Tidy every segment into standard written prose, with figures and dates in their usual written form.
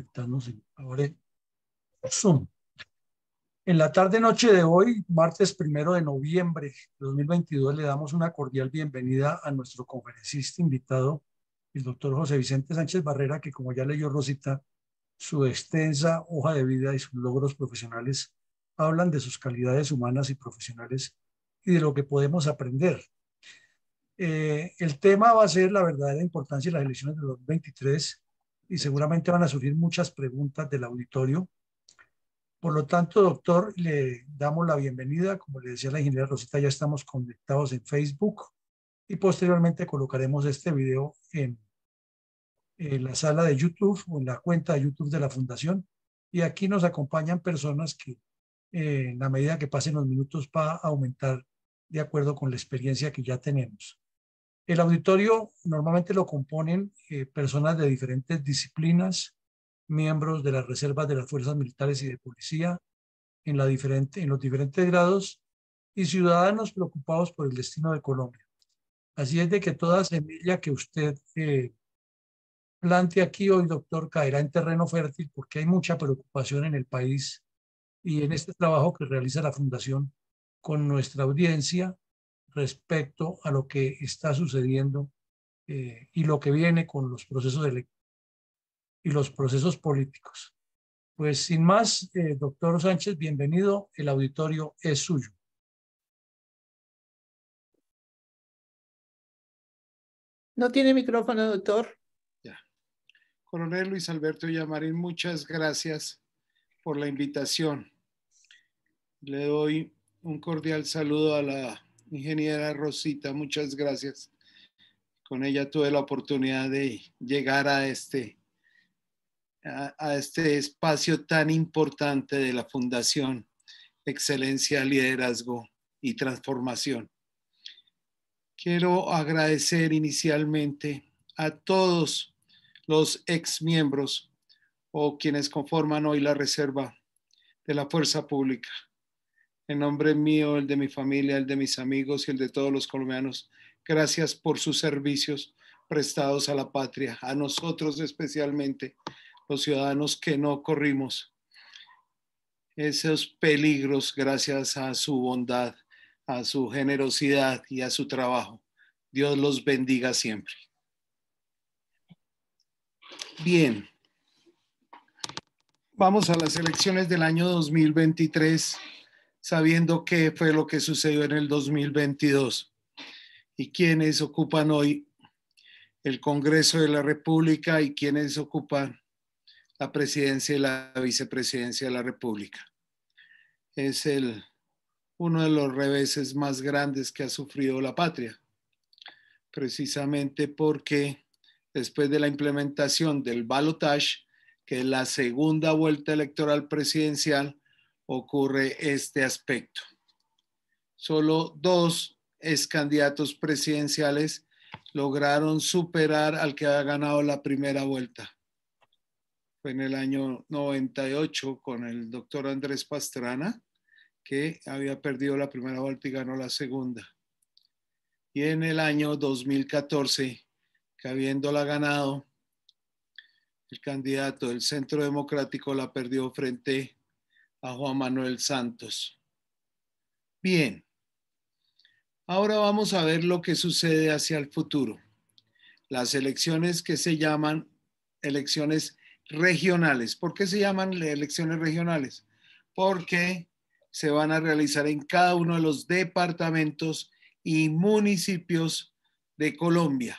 conectarnos ahora en Zoom. En la tarde-noche de hoy, martes 1 de noviembre de 2022, le damos una cordial bienvenida a nuestro conferencista invitado, el doctor José Vicente Sánchez Barrera, que como ya leyó Rosita, su extensa hoja de vida y sus logros profesionales hablan de sus calidades humanas y profesionales y de lo que podemos aprender. El tema va a ser la verdadera importancia de las elecciones de 2023 y seguramente van a surgir muchas preguntas del auditorio. Por lo tanto, doctor, le damos la bienvenida. Como le decía la ingeniera Rosita, ya estamos conectados en Facebook y posteriormente colocaremos este video en la sala de YouTube o en la cuenta de YouTube de la Fundación. Y aquí nos acompañan personas que en la medida que pasen los minutos va a aumentar de acuerdo con la experiencia que ya tenemos. El auditorio normalmente lo componen personas de diferentes disciplinas, miembros de las reservas de las fuerzas militares y de policía en los diferentes grados y ciudadanos preocupados por el destino de Colombia. Así es de que toda semilla que usted plantea aquí hoy, doctor, caerá en terreno fértil porque hay mucha preocupación en el país y en este trabajo que realiza la Fundación con nuestra audiencia respecto a lo que está sucediendo y lo que viene con los procesos y los procesos políticos. Pues sin más, doctor Sánchez, bienvenido. El auditorio es suyo. No tiene micrófono, doctor. Ya. Coronel Luis Alberto Villamarín, muchas gracias por la invitación. Le doy un cordial saludo a la ingeniera Rosita. Muchas gracias. Con ella tuve la oportunidad de llegar a este espacio tan importante de la Fundación Excelencia, Liderazgo y Transformación. Quiero agradecer inicialmente a todos los exmiembros o quienes conforman hoy la reserva de la Fuerza Pública. En nombre mío, el de mi familia, el de mis amigos y el de todos los colombianos, gracias por sus servicios prestados a la patria, a nosotros especialmente, los ciudadanos que no corrimos esos peligros gracias a su bondad, a su generosidad y a su trabajo. Dios los bendiga siempre. Bien, vamos a las elecciones del año 2023, sabiendo qué fue lo que sucedió en el 2022 y quiénes ocupan hoy el Congreso de la República y quiénes ocupan la presidencia y la vicepresidencia de la República. Es uno de los reveses más grandes que ha sufrido la patria, precisamente porque después de la implementación del balotaje, que es la segunda vuelta electoral presidencial, ocurre este aspecto. Solo dos excandidatos presidenciales lograron superar al que había ganado la primera vuelta. Fue en el año 98 con el doctor Andrés Pastrana, que había perdido la primera vuelta y ganó la segunda. Y en el año 2014, que habiéndola ganado, el candidato del Centro Democrático la perdió frente a Juan Manuel Santos. Bien, ahora vamos a ver lo que sucede hacia el futuro. Las elecciones que se llaman elecciones regionales. ¿Por qué se llaman elecciones regionales? Porque se van a realizar en cada uno de los departamentos y municipios de Colombia.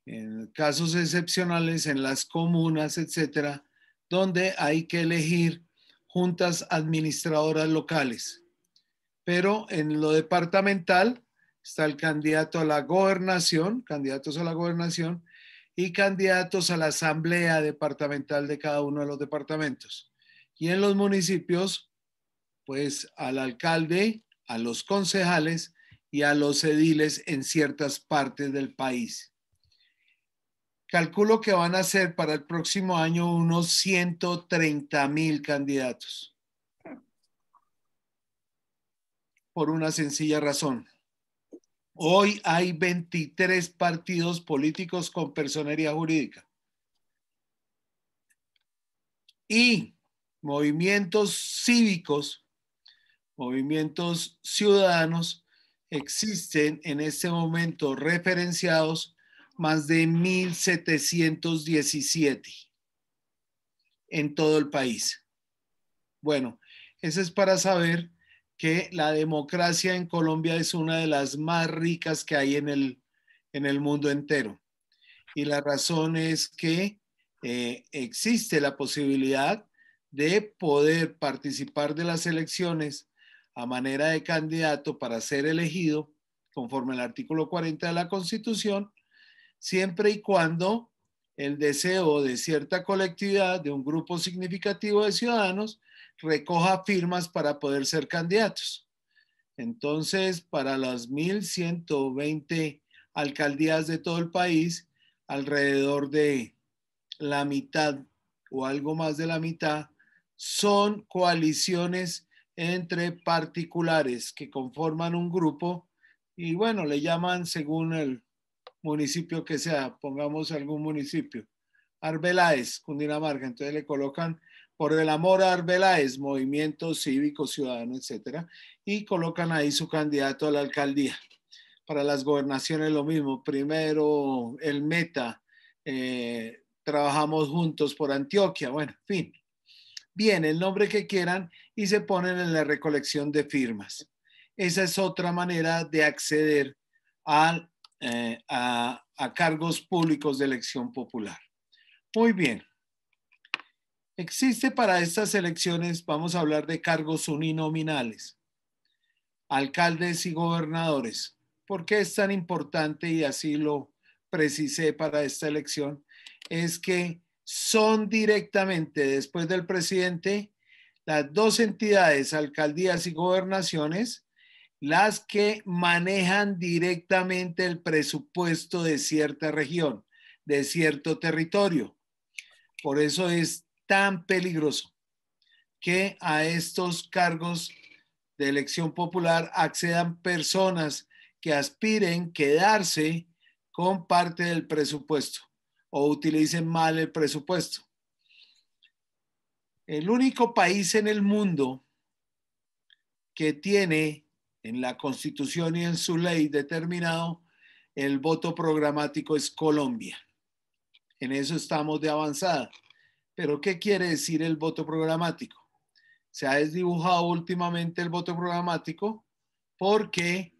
En casos excepcionales, en las comunas, etcétera, donde hay que elegir juntas administradoras locales. Pero en lo departamental está el candidato a la gobernación, candidatos a la gobernación y candidatos a la asamblea departamental de cada uno de los departamentos. Y en los municipios, pues al alcalde, a los concejales y a los ediles en ciertas partes del país. Calculo que van a ser para el próximo año unos 130,000 candidatos. Por una sencilla razón. Hoy hay 23 partidos políticos con personería jurídica. y movimientos cívicos, movimientos ciudadanos, existen en este momento referenciados más de 1.717 en todo el país. Bueno, eso es para saber que la democracia en Colombia es una de las más ricas que hay en el mundo entero. Y la razón es que existe la posibilidad de poder participar de las elecciones a manera de candidato para ser elegido conforme al artículo 40 de la Constitución, siempre y cuando el deseo de cierta colectividad, de un grupo significativo de ciudadanos, recoja firmas para poder ser candidatos. Entonces, para las 1.120 alcaldías de todo el país, alrededor de la mitad o algo más de la mitad son coaliciones entre particulares que conforman un grupo y bueno, le llaman según el municipio que sea, pongamos algún municipio, Arbeláez, Cundinamarca, entonces le colocan por el amor a Arbeláez, movimiento cívico, ciudadano, etcétera, y colocan ahí su candidato a la alcaldía. Para las gobernaciones lo mismo, primero el Meta, trabajamos juntos por Antioquia, bueno, en fin. Bien, el nombre que quieran y se ponen en la recolección de firmas. Esa es otra manera de acceder a cargos públicos de elección popular. Muy bien. Existe para estas elecciones, vamos a hablar de cargos uninominales, alcaldes y gobernadores. ¿Por qué es tan importante? Y así lo precisé para esta elección, es que son directamente después del presidente las dos entidades, alcaldías y gobernaciones, las que manejan directamente el presupuesto de cierta región, de cierto territorio. Por eso es tan peligroso que a estos cargos de elección popular accedan personas que aspiren quedarse con parte del presupuesto o utilicen mal el presupuesto. El único país en el mundo que tiene en la Constitución y en su ley determinado el voto programático es Colombia. En eso estamos de avanzada. Pero ¿qué quiere decir el voto programático? Se ha desdibujado últimamente el voto programático porque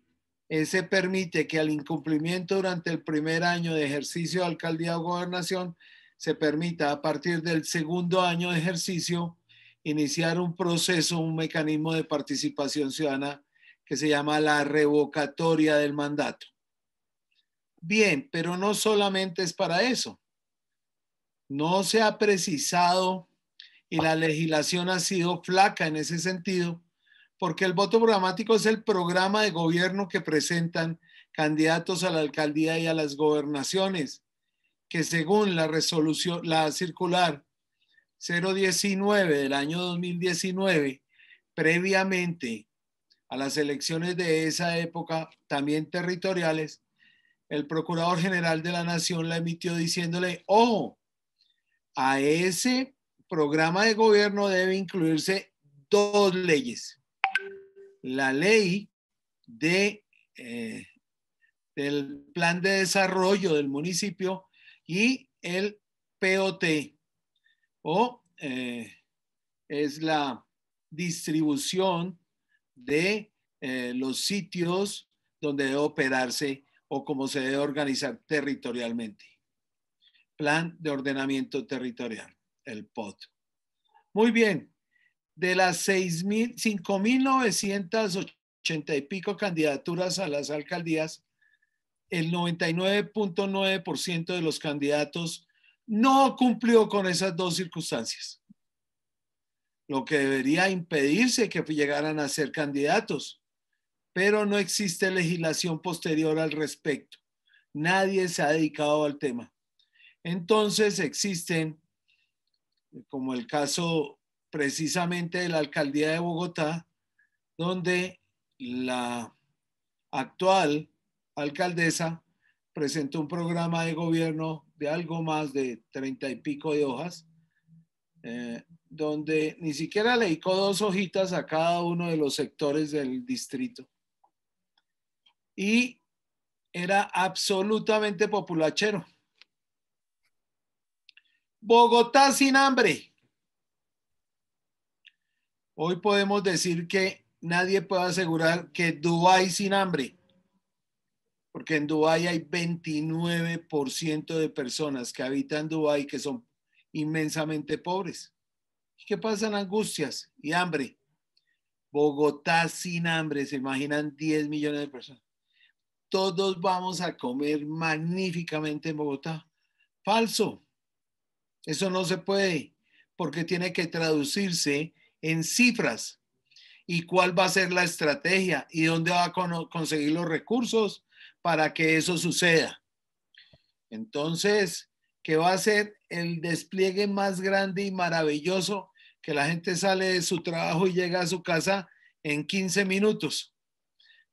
se permite que al incumplimiento durante el primer año de ejercicio de alcaldía o gobernación se permita a partir del segundo año de ejercicio iniciar un proceso, un mecanismo de participación ciudadana que se llama la revocatoria del mandato. Bien, pero no solamente es para eso. No se ha precisado y la legislación ha sido flaca en ese sentido, porque el voto programático es el programa de gobierno que presentan candidatos a la alcaldía y a las gobernaciones, que según la resolución, la circular 019 del año 2019, previamente a las elecciones de esa época, también territoriales, el Procurador General de la Nación la emitió diciéndole, ojo, a ese programa de gobierno debe incluirse dos leyes. La ley del plan de desarrollo del municipio y el POT, o es la distribución de los sitios donde debe operarse o cómo se debe organizar territorialmente. Plan de ordenamiento territorial, el POT. Muy bien, de las 5.980 y pico candidaturas a las alcaldías, el 99.9% de los candidatos no cumplió con esas dos circunstancias, lo que debería impedirse que llegaran a ser candidatos, pero no existe legislación posterior al respecto. Nadie se ha dedicado al tema. Entonces existen, como el caso precisamente de la alcaldía de Bogotá, donde la actual alcaldesa presentó un programa de gobierno de algo más de 30 y pico de hojas, donde ni siquiera le dedicó 2 hojitas a cada uno de los sectores del distrito. Y era absolutamente populachero. Bogotá sin hambre. Hoy podemos decir que nadie puede asegurar que Dubái sin hambre, porque en Dubái hay 29% de personas que habitan Dubái que son inmensamente pobres. ¿Qué pasan? Angustias y hambre. Bogotá sin hambre, se imaginan 10 millones de personas. Todos vamos a comer magníficamente en Bogotá. Falso. Eso no se puede, porque tiene que traducirse en cifras. ¿Y cuál va a ser la estrategia? ¿Y dónde va a conseguir los recursos para que eso suceda? Entonces, ¿qué va a ser el despliegue más grande y maravilloso? Que la gente sale de su trabajo y llega a su casa en 15 minutos,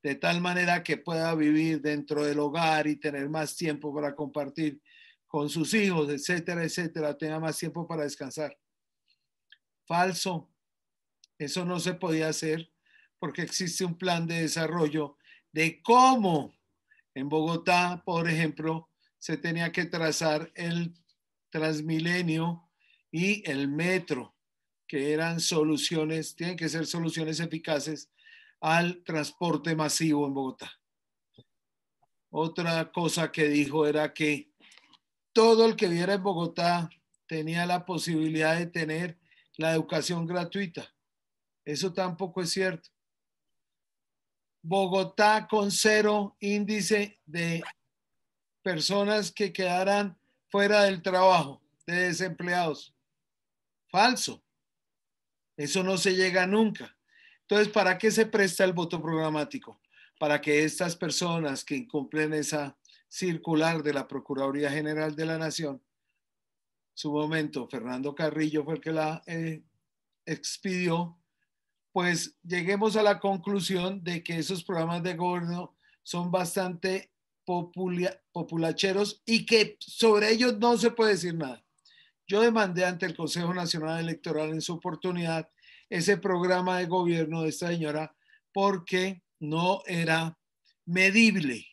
de tal manera que pueda vivir dentro del hogar y tener más tiempo para compartir con sus hijos, etcétera, etcétera, tenga más tiempo para descansar. Falso. Eso no se podía hacer porque existe un plan de desarrollo de cómo en Bogotá, por ejemplo, se tenía que trazar el Transmilenio y el metro, que eran soluciones, tienen que ser soluciones eficaces al transporte masivo en Bogotá. Otra cosa que dijo era que todo el que viviera en Bogotá tenía la posibilidad de tener la educación gratuita. Eso tampoco es cierto. Bogotá con 0 índice de personas que quedaran fuera del trabajo, de desempleados. Falso. Eso no se llega nunca. Entonces, ¿para qué se presta el voto programático? Para que estas personas que incumplen esa circular de la Procuraduría General de la Nación, su momento, Fernando Carrillo fue el que la expidió, pues lleguemos a la conclusión de que esos programas de gobierno son bastante populacheros y que sobre ellos no se puede decir nada. Yo demandé ante el Consejo Nacional Electoral en su oportunidad ese programa de gobierno de esta señora porque no era medible.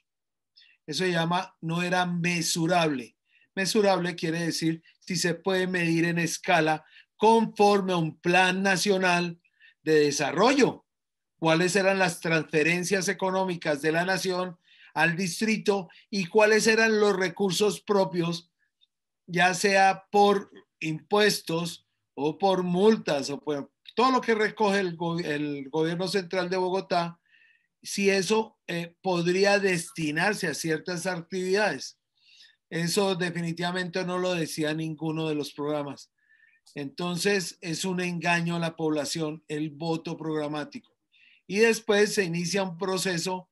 Eso se llama, no era mesurable. Mesurable quiere decir si se puede medir en escala conforme a un plan nacional de desarrollo. ¿Cuáles eran las transferencias económicas de la nación al distrito y cuáles eran los recursos propios, ya sea por impuestos o por multas o por todo lo que recoge el gobierno central de Bogotá, si eso podría destinarse a ciertas actividades? Eso definitivamente no lo decía ninguno de los programas. Entonces es un engaño a la población el voto programático. Y después se inicia un proceso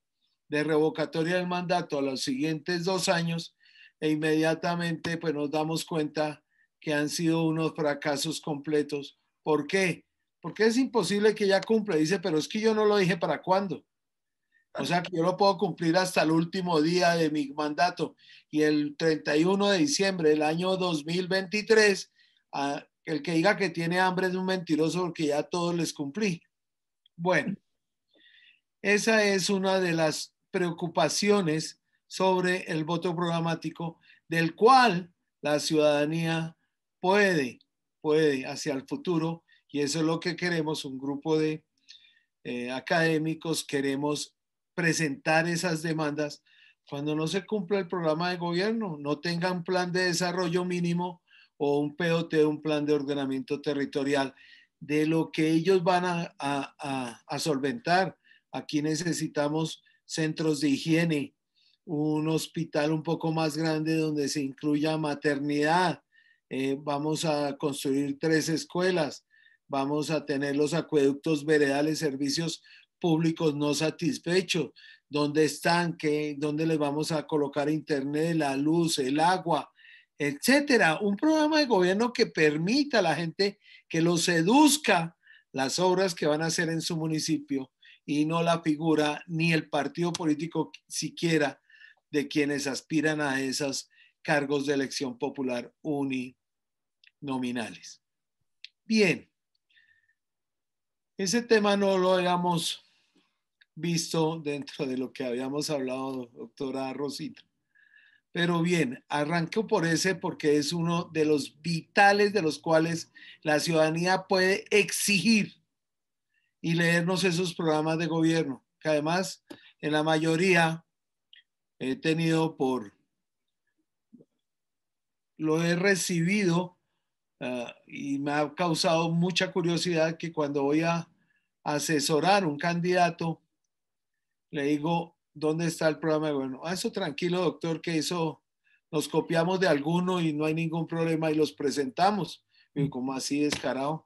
de revocatoria del mandato a los siguientes 2 años e inmediatamente pues nos damos cuenta que han sido unos fracasos completos. ¿Por qué? Porque es imposible que ella cumpla. Dice, pero es que yo no lo dije para cuándo. O sea que yo lo puedo cumplir hasta el último día de mi mandato y el 31 de diciembre del año 2023, el que diga que tiene hambre es un mentiroso porque ya todos les cumplí. Bueno, esa es una de las preocupaciones sobre el voto programático del cual la ciudadanía puede hacia el futuro, y eso es lo que queremos, un grupo de académicos, queremos presentar esas demandas cuando no se cumpla el programa de gobierno, no tenga un plan de desarrollo mínimo o un POT, un plan de ordenamiento territorial, de lo que ellos van a solventar. Aquí necesitamos centros de higiene, un hospital un poco más grande donde se incluya maternidad, vamos a construir 3 escuelas, vamos a tener los acueductos veredales, servicios públicos no satisfechos, dónde están, dónde les vamos a colocar internet, la luz, el agua, etcétera. Un programa de gobierno que permita a la gente, que los seduzca las obras que van a hacer en su municipio y no la figura ni el partido político siquiera de quienes aspiran a esos cargos de elección popular uninominales. Bien, ese tema no lo habíamos visto dentro de lo que habíamos hablado, doctora Rosita. Pero bien, arranco por ese porque es uno de los vitales de los cuales la ciudadanía puede exigir y leernos esos programas de gobierno, que además en la mayoría he tenido lo he recibido y me ha causado mucha curiosidad que cuando voy a asesorar un candidato, le digo, ¿dónde está el programa de gobierno? Eso tranquilo, doctor, que eso nos copiamos de alguno y no hay ningún problema y los presentamos. Y como así descarado.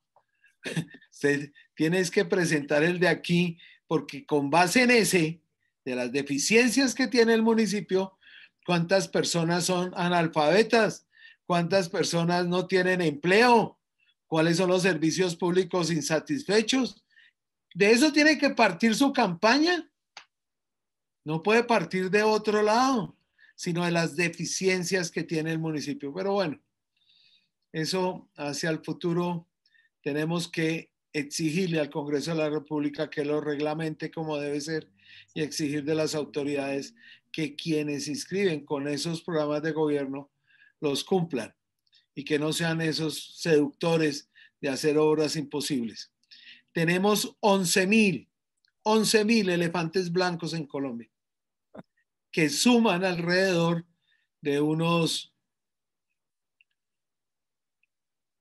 Usted tienes que presentar el de aquí porque con base en ese, de las deficiencias que tiene el municipio, cuántas personas son analfabetas, cuántas personas no tienen empleo, cuáles son los servicios públicos insatisfechos. De eso tiene que partir su campaña. No puede partir de otro lado, sino de las deficiencias que tiene el municipio. Pero bueno, eso hacia el futuro tenemos que exigirle al Congreso de la República que lo reglamente como debe ser y exigir de las autoridades que quienes inscriben con esos programas de gobierno los cumplan y que no sean esos seductores de hacer obras imposibles. Tenemos 11,000 elefantes blancos en Colombia, que suman alrededor de unos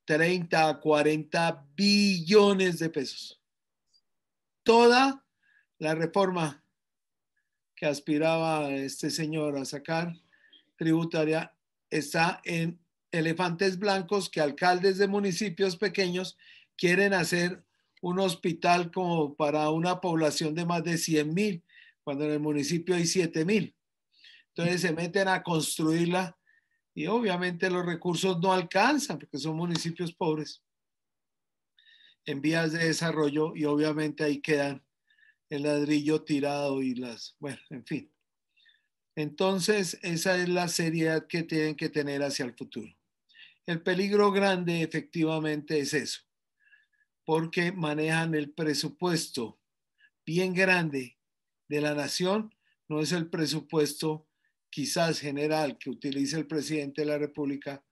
30 a 40 billones de pesos. Toda la reforma que aspiraba este señor a sacar tributaria está en elefantes blancos que alcaldes de municipios pequeños quieren hacer un hospital como para una población de más de 100,000, cuando en el municipio hay 7,000. Entonces se meten a construirla y obviamente los recursos no alcanzan porque son municipios pobres en vías de desarrollo y obviamente ahí quedan el ladrillo tirado y bueno, en fin. Entonces esa es la seriedad que tienen que tener hacia el futuro. El peligro grande efectivamente es eso, porque manejan el presupuesto bien grande de la nación, no es el presupuesto quizás general que utiliza el presidente de la República,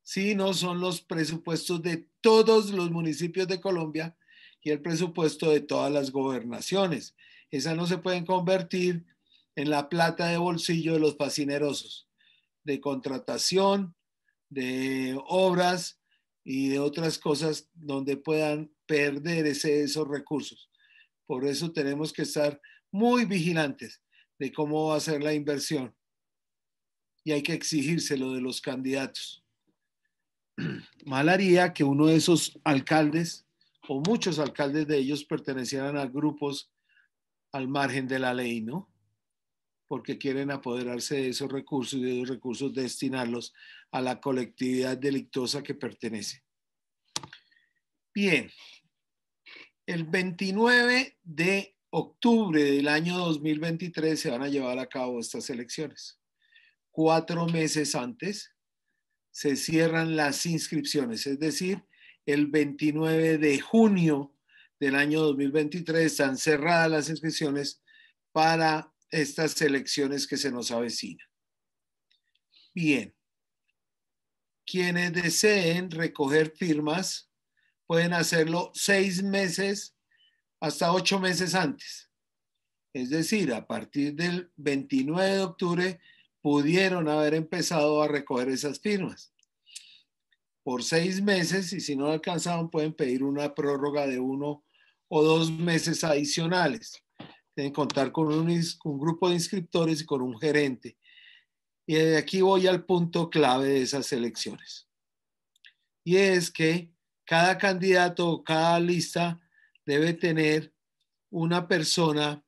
sino son los presupuestos de todos los municipios de Colombia y el presupuesto de todas las gobernaciones. Esas no se pueden convertir en la plata de bolsillo de los fascinerosos, de contratación, de obras y de otras cosas donde puedan perder esos recursos. Por eso tenemos que estar muy vigilantes de cómo va a ser la inversión y hay que exigírselo de los candidatos. Mal haría que uno de esos alcaldes o muchos alcaldes de ellos pertenecieran a grupos al margen de la ley, ¿no? Porque quieren apoderarse de esos recursos y de esos recursos destinarlos a la colectividad delictuosa que pertenece. Bien, el 29 de octubre del año 2023 se van a llevar a cabo estas elecciones. 4 meses antes se cierran las inscripciones, es decir, el 29 de junio del año 2023 están cerradas las inscripciones para estas elecciones que se nos avecinan. Bien, quienes deseen recoger firmas pueden hacerlo 6 meses hasta 8 meses antes. Es decir, a partir del 29 de octubre pudieron haber empezado a recoger esas firmas por 6 meses y si no alcanzaban pueden pedir una prórroga de 1 o 2 meses adicionales. Deben contar con un grupo de inscriptores y con un gerente. Y de aquí voy al punto clave de esas elecciones. Y es que cada candidato o cada lista debe tener una persona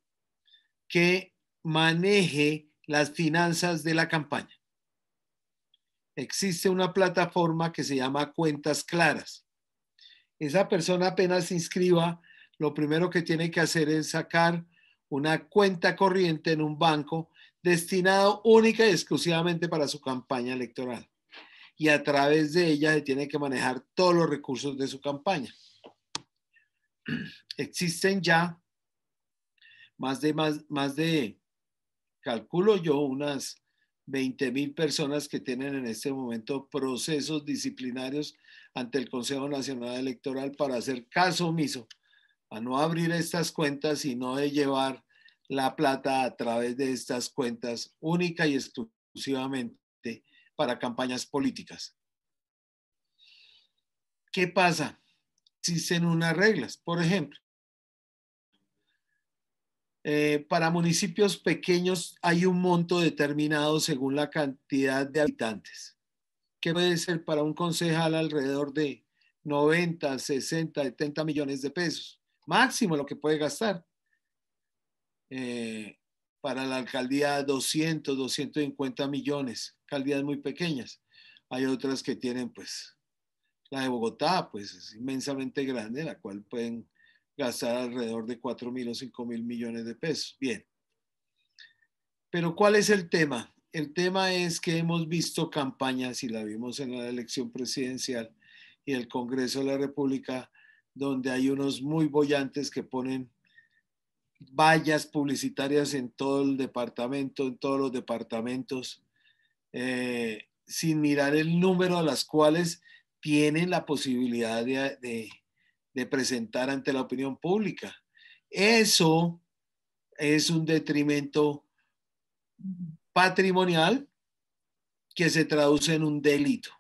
que maneje las finanzas de la campaña. Existe una plataforma que se llama Cuentas Claras. Esa persona apenas se inscriba, lo primero que tiene que hacer es sacar una cuenta corriente en un banco destinado única y exclusivamente para su campaña electoral. y a través de ella se tiene que manejar todos los recursos de su campaña. Existen ya más de, calculo yo, unas 20,000 personas que tienen en este momento procesos disciplinarios ante el Consejo Nacional Electoral para hacer caso omiso a no abrir estas cuentas y no de llevar la plata a través de estas cuentas única y exclusivamente para campañas políticas. ¿Qué pasa? Existen unas reglas. Por ejemplo, para municipios pequeños hay un monto determinado según la cantidad de habitantes, que puede ser para un concejal alrededor de 90, 60, 70 millones de pesos, máximo lo que puede gastar. Para la alcaldía 200, 250 millones, alcaldías muy pequeñas. Hay otras que tienen, pues, la de Bogotá, pues es inmensamente grande, la cual pueden gastar alrededor de 4,000 o 5,000 millones de pesos. Bien. Pero ¿cuál es el tema? El tema es que hemos visto campañas, y la vimos en la elección presidencial y el Congreso de la República, donde hay unos muy bollantes que ponen vallas publicitarias en todo el departamento, en todos los departamentos, sin mirar el número a las cuales tienen la posibilidad de presentar ante la opinión pública. Eso es un detrimento patrimonial que se traduce en un delito.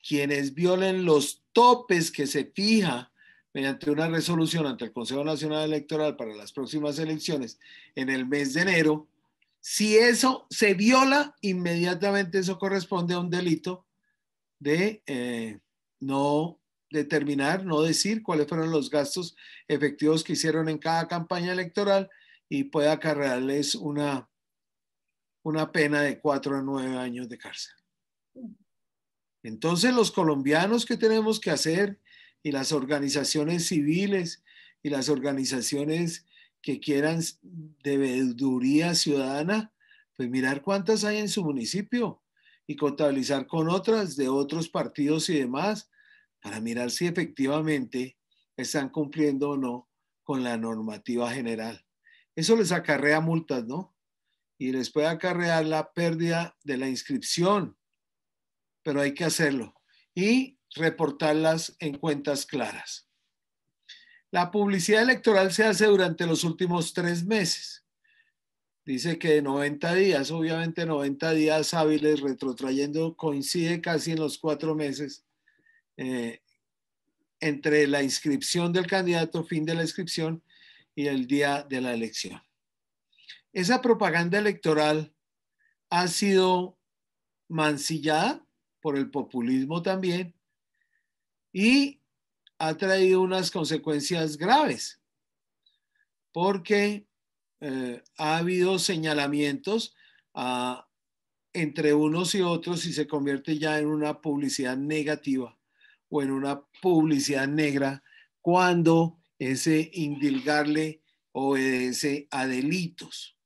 Quienes violen los topes que se fija mediante una resolución ante el Consejo Nacional Electoral para las próximas elecciones en el mes de enero, si eso se viola, inmediatamente eso corresponde a un delito de no determinar, no decir cuáles fueron los gastos efectivos que hicieron en cada campaña electoral y puede acarrearles una pena de 4 a 9 años de cárcel. Entonces los colombianos, ¿qué tenemos que hacer? Y las organizaciones civiles y las organizaciones que quieran de veeduría ciudadana, pues mirar cuántas hay en su municipio y contabilizar con otras de otros partidos y demás para mirar si efectivamente están cumpliendo o no con la normativa general. Eso les acarrea multas, ¿no? Y les puede acarrear la pérdida de la inscripción, pero hay que hacerlo y reportarlas en cuentas claras. La publicidad electoral se hace durante los últimos 3 meses. Dice que de 90 días, obviamente 90 días hábiles retrotrayendo, coincide casi en los 4 meses entre la inscripción del candidato, fin de la inscripción y el día de la elección. Esa propaganda electoral ha sido mancillada por el populismo también y ha traído unas consecuencias graves porque ha habido señalamientos entre unos y otros y se convierte ya en una publicidad negativa o en una publicidad negra cuando ese indilgarle obedece a delitos.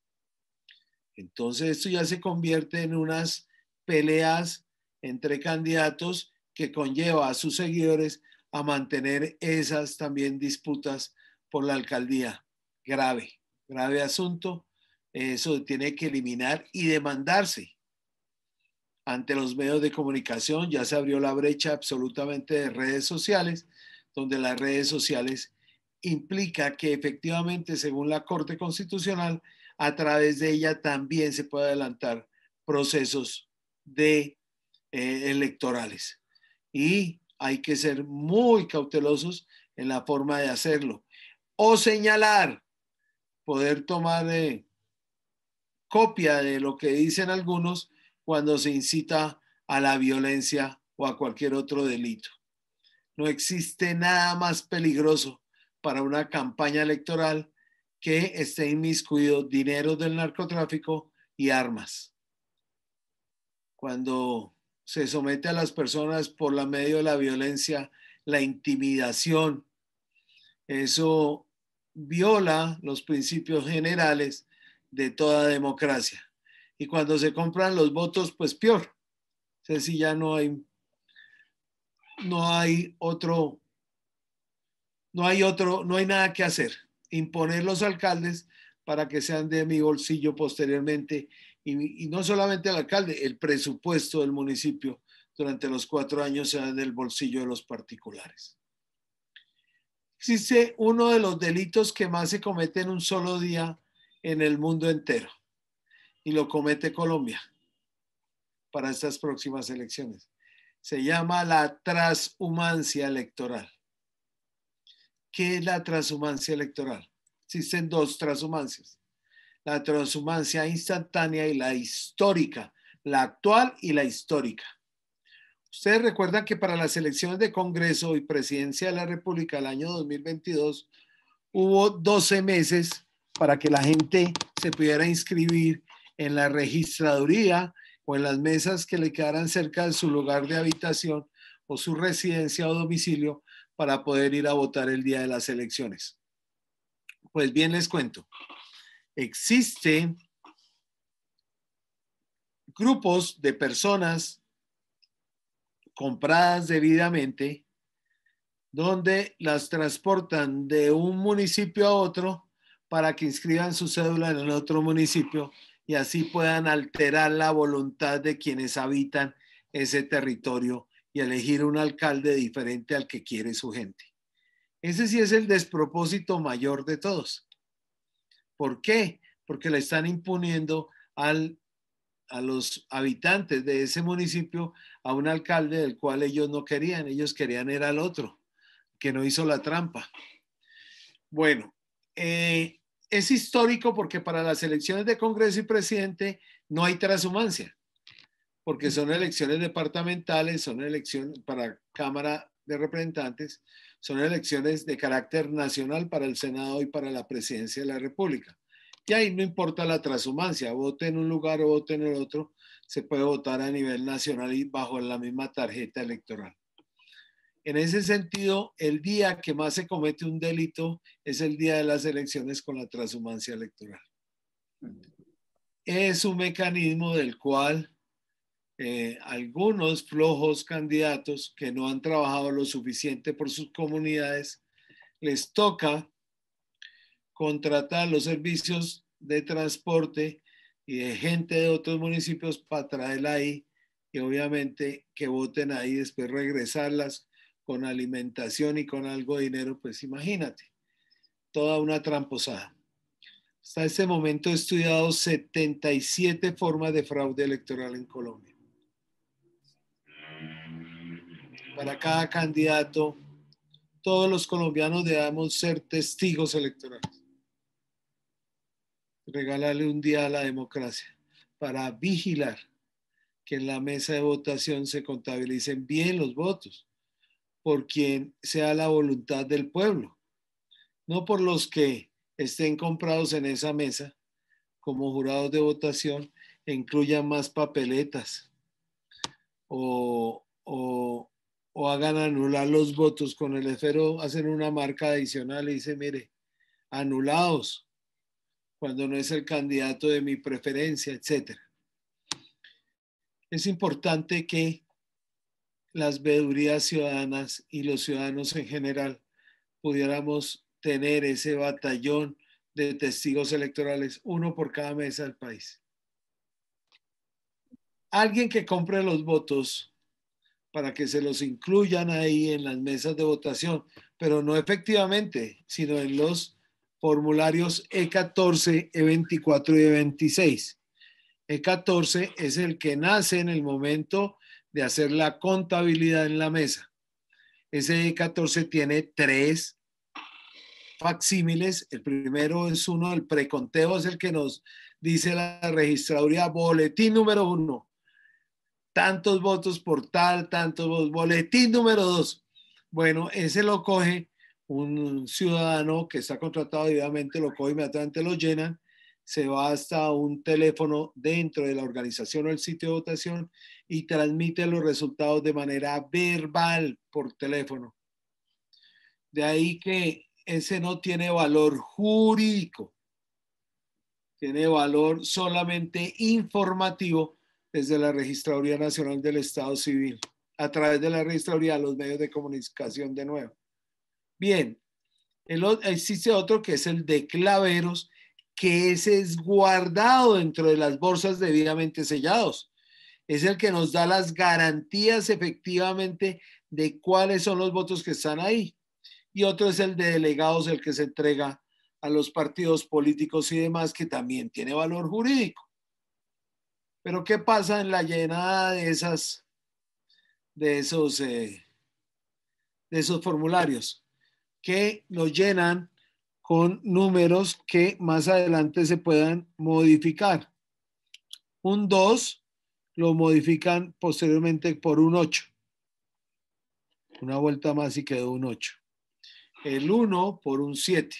Entonces esto ya se convierte en unas peleas entre candidatos que conlleva a sus seguidores a mantener esas también disputas por la alcaldía. Grave, grave asunto. Eso tiene que eliminar y demandarse ante los medios de comunicación. Ya se abrió la brecha absolutamente de redes sociales, donde las redes sociales implica que efectivamente, según la Corte Constitucional, a través de ella también se puede adelantar procesos electorales. Y hay que ser muy cautelosos en la forma de hacerlo. O señalar, poder tomar copia de lo que dicen algunos cuando se incita a la violencia o a cualquier otro delito. No existe nada más peligroso para una campaña electoral que esté inmiscuido dinero del narcotráfico y armas. Cuando se somete a las personas por la medio de la violencia, la intimidación, eso viola los principios generales de toda democracia. Y cuando se compran los votos, pues peor. Entonces, si ya no hay nada que hacer. Imponer los alcaldes para que sean de mi bolsillo posteriormente, y no solamente el alcalde, el presupuesto del municipio durante los 4 años sea del bolsillo de los particulares. Existe uno de los delitos que más se comete en un solo día en el mundo entero, y lo comete Colombia para estas próximas elecciones. Se llama la transhumancia electoral. ¿Qué es la transhumancia electoral? Existen 2 transhumancias. La transhumancia instantánea y la histórica, la actual y la histórica. Ustedes recuerdan que para las elecciones de Congreso y Presidencia de la República del año 2022 hubo 12 meses para que la gente se pudiera inscribir en la registraduría o en las mesas que le quedaran cerca de su lugar de habitación o su residencia o domicilio para poder ir a votar el día de las elecciones. Pues bien, les cuento. Existen grupos de personas compradas debidamente donde las transportan de un municipio a otro para que inscriban su cédula en el otro municipio y así puedan alterar la voluntad de quienes habitan ese territorio y elegir un alcalde diferente al que quiere su gente. Ese sí es el despropósito mayor de todos. ¿Por qué? Porque le están imponiendo a los habitantes de ese municipio a un alcalde del cual ellos no querían. Ellos querían era al otro, que no hizo la trampa. Bueno, es histórico porque para las elecciones de Congreso y Presidente no hay transhumancia, porque son elecciones departamentales, son elecciones para Cámara de Representantes, son elecciones de carácter nacional para el Senado y para la Presidencia de la República. Y ahí no importa la transhumancia, vote en un lugar o vote en el otro, se puede votar a nivel nacional y bajo la misma tarjeta electoral. En ese sentido, el día que más se comete un delito es el día de las elecciones con la transhumancia electoral. Es un mecanismo del cual algunos flojos candidatos que no han trabajado lo suficiente por sus comunidades, les toca contratar los servicios de transporte y de gente de otros municipios para traerla ahí y obviamente que voten ahí y después regresarlas con alimentación y con algo de dinero, pues imagínate, toda una tramposada. Hasta este momento he estudiado 77 formas de fraude electoral en Colombia. Para cada candidato, todos los colombianos debemos ser testigos electorales. Regalarle un día a la democracia para vigilar que en la mesa de votación se contabilicen bien los votos por quien sea la voluntad del pueblo, no por los que estén comprados en esa mesa como jurados de votación e incluyan más papeletas o hagan anular los votos con el esfero, hacen una marca adicional y dice, mire, anulados, cuando no es el candidato de mi preferencia, etc. Es importante que las veedurías ciudadanas y los ciudadanos en general pudiéramos tener ese batallón de testigos electorales, uno por cada mesa del país. Alguien que compre los votos para que se los incluyan ahí en las mesas de votación, pero no efectivamente, sino en los formularios E14, E24 y E26. E14 es el que nace en el momento de hacer la contabilidad en la mesa. Ese E14 tiene 3 facsímiles. El primero es uno, el preconteo es el que nos dice la registraduría, boletín número 1, tantos votos por tal, tantos votos, boletín número 2. Bueno, ese lo coge un ciudadano que está contratado debidamente, lo coge inmediatamente, lo llenan, se va hasta un teléfono dentro de la organización o el sitio de votación y transmite los resultados de manera verbal por teléfono. De ahí que ese no tiene valor jurídico, tiene valor solamente informativo desde la Registraduría Nacional del Estado Civil, a través de la Registraduría, los medios de comunicación de nuevo. Bien, existe otro que es el de claveros, que es guardado dentro de las bolsas debidamente sellados. Es el que nos da las garantías efectivamente de cuáles son los votos que están ahí. Y otro es el de delegados, el que se entrega a los partidos políticos y demás, que también tiene valor jurídico. Pero ¿qué pasa en la llenada de esos formularios? Que los llenan con números que más adelante se puedan modificar. Un 2 lo modifican posteriormente por un 8. Una vuelta más y quedó un 8. El 1 por un 7.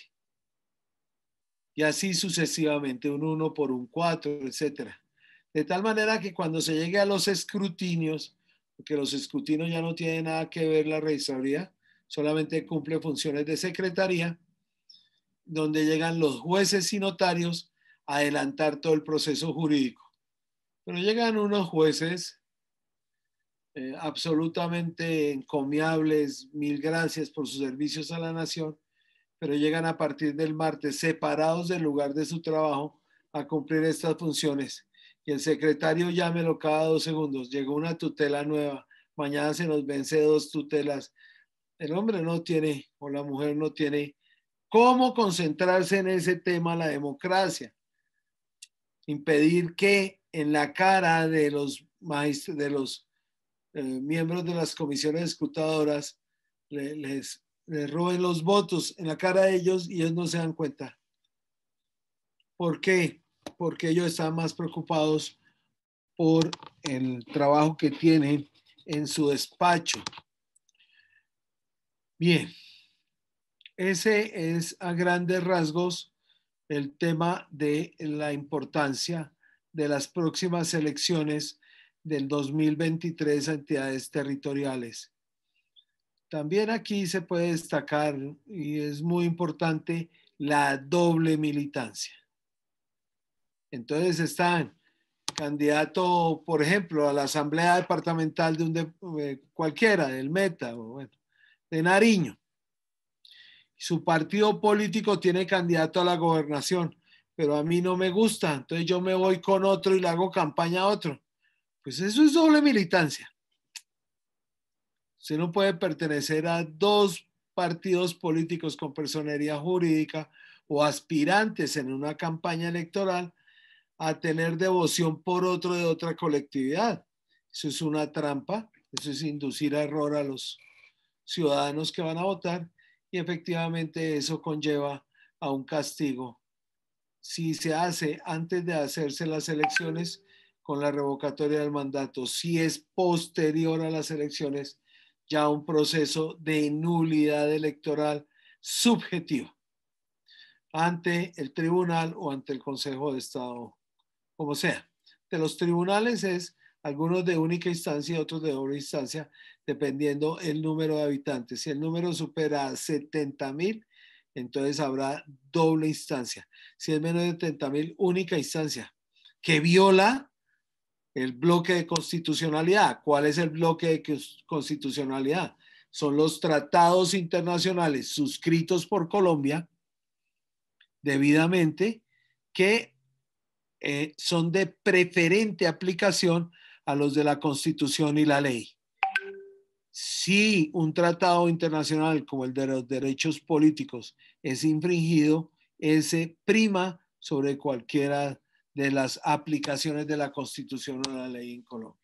Y así sucesivamente, un 1 por un 4, etc. De tal manera que cuando se llegue a los escrutinios, porque los escrutinios ya no tienen nada que ver la registraduría, solamente cumple funciones de secretaría, donde llegan los jueces y notarios a adelantar todo el proceso jurídico. Pero llegan unos jueces absolutamente encomiables, mil gracias por sus servicios a la nación, pero llegan a partir del martes separados del lugar de su trabajo a cumplir estas funciones. Y el secretario llámelo cada 2 segundos, llegó una tutela nueva, mañana se nos vence 2 tutelas. El hombre no tiene, o la mujer no tiene, cómo concentrarse en ese tema, la democracia. Impedir que en la cara de los miembros de las comisiones escrutadoras les roben los votos en la cara de ellos y ellos no se dan cuenta. ¿Por qué? Porque ellos están más preocupados por el trabajo que tienen en su despacho. Bien, ese es a grandes rasgos el tema de la importancia de las próximas elecciones del 2023 a entidades territoriales. También aquí se puede destacar, y es muy importante, la doble militancia. Entonces están candidato, por ejemplo, a la asamblea departamental de cualquiera, del Meta, o bueno, de Nariño. Su partido político tiene candidato a la gobernación, pero a mí no me gusta, entonces yo me voy con otro y le hago campaña a otro. Pues eso es doble militancia. Usted no puede pertenecer a 2 partidos políticos con personería jurídica o aspirantes en una campaña electoral a tener devoción por otro de otra colectividad. Eso es una trampa, eso es inducir a error a los ciudadanos que van a votar y efectivamente eso conlleva a un castigo. Si se hace antes de hacerse las elecciones con la revocatoria del mandato, si es posterior a las elecciones, ya un proceso de nulidad electoral subjetiva ante el tribunal o ante el Consejo de Estado, como sea. De los tribunales es algunos de única instancia y otros de doble instancia, dependiendo el número de habitantes. Si el número supera 70,000, entonces habrá doble instancia. Si es menos de 70,000, única instancia, que viola el bloque de constitucionalidad. ¿Cuál es el bloque de constitucionalidad? Son los tratados internacionales suscritos por Colombia debidamente que son de preferente aplicación a los de la Constitución y la ley. Si un tratado internacional como el de los derechos políticos es infringido, ese prima sobre cualquiera de las aplicaciones de la Constitución o la ley en Colombia.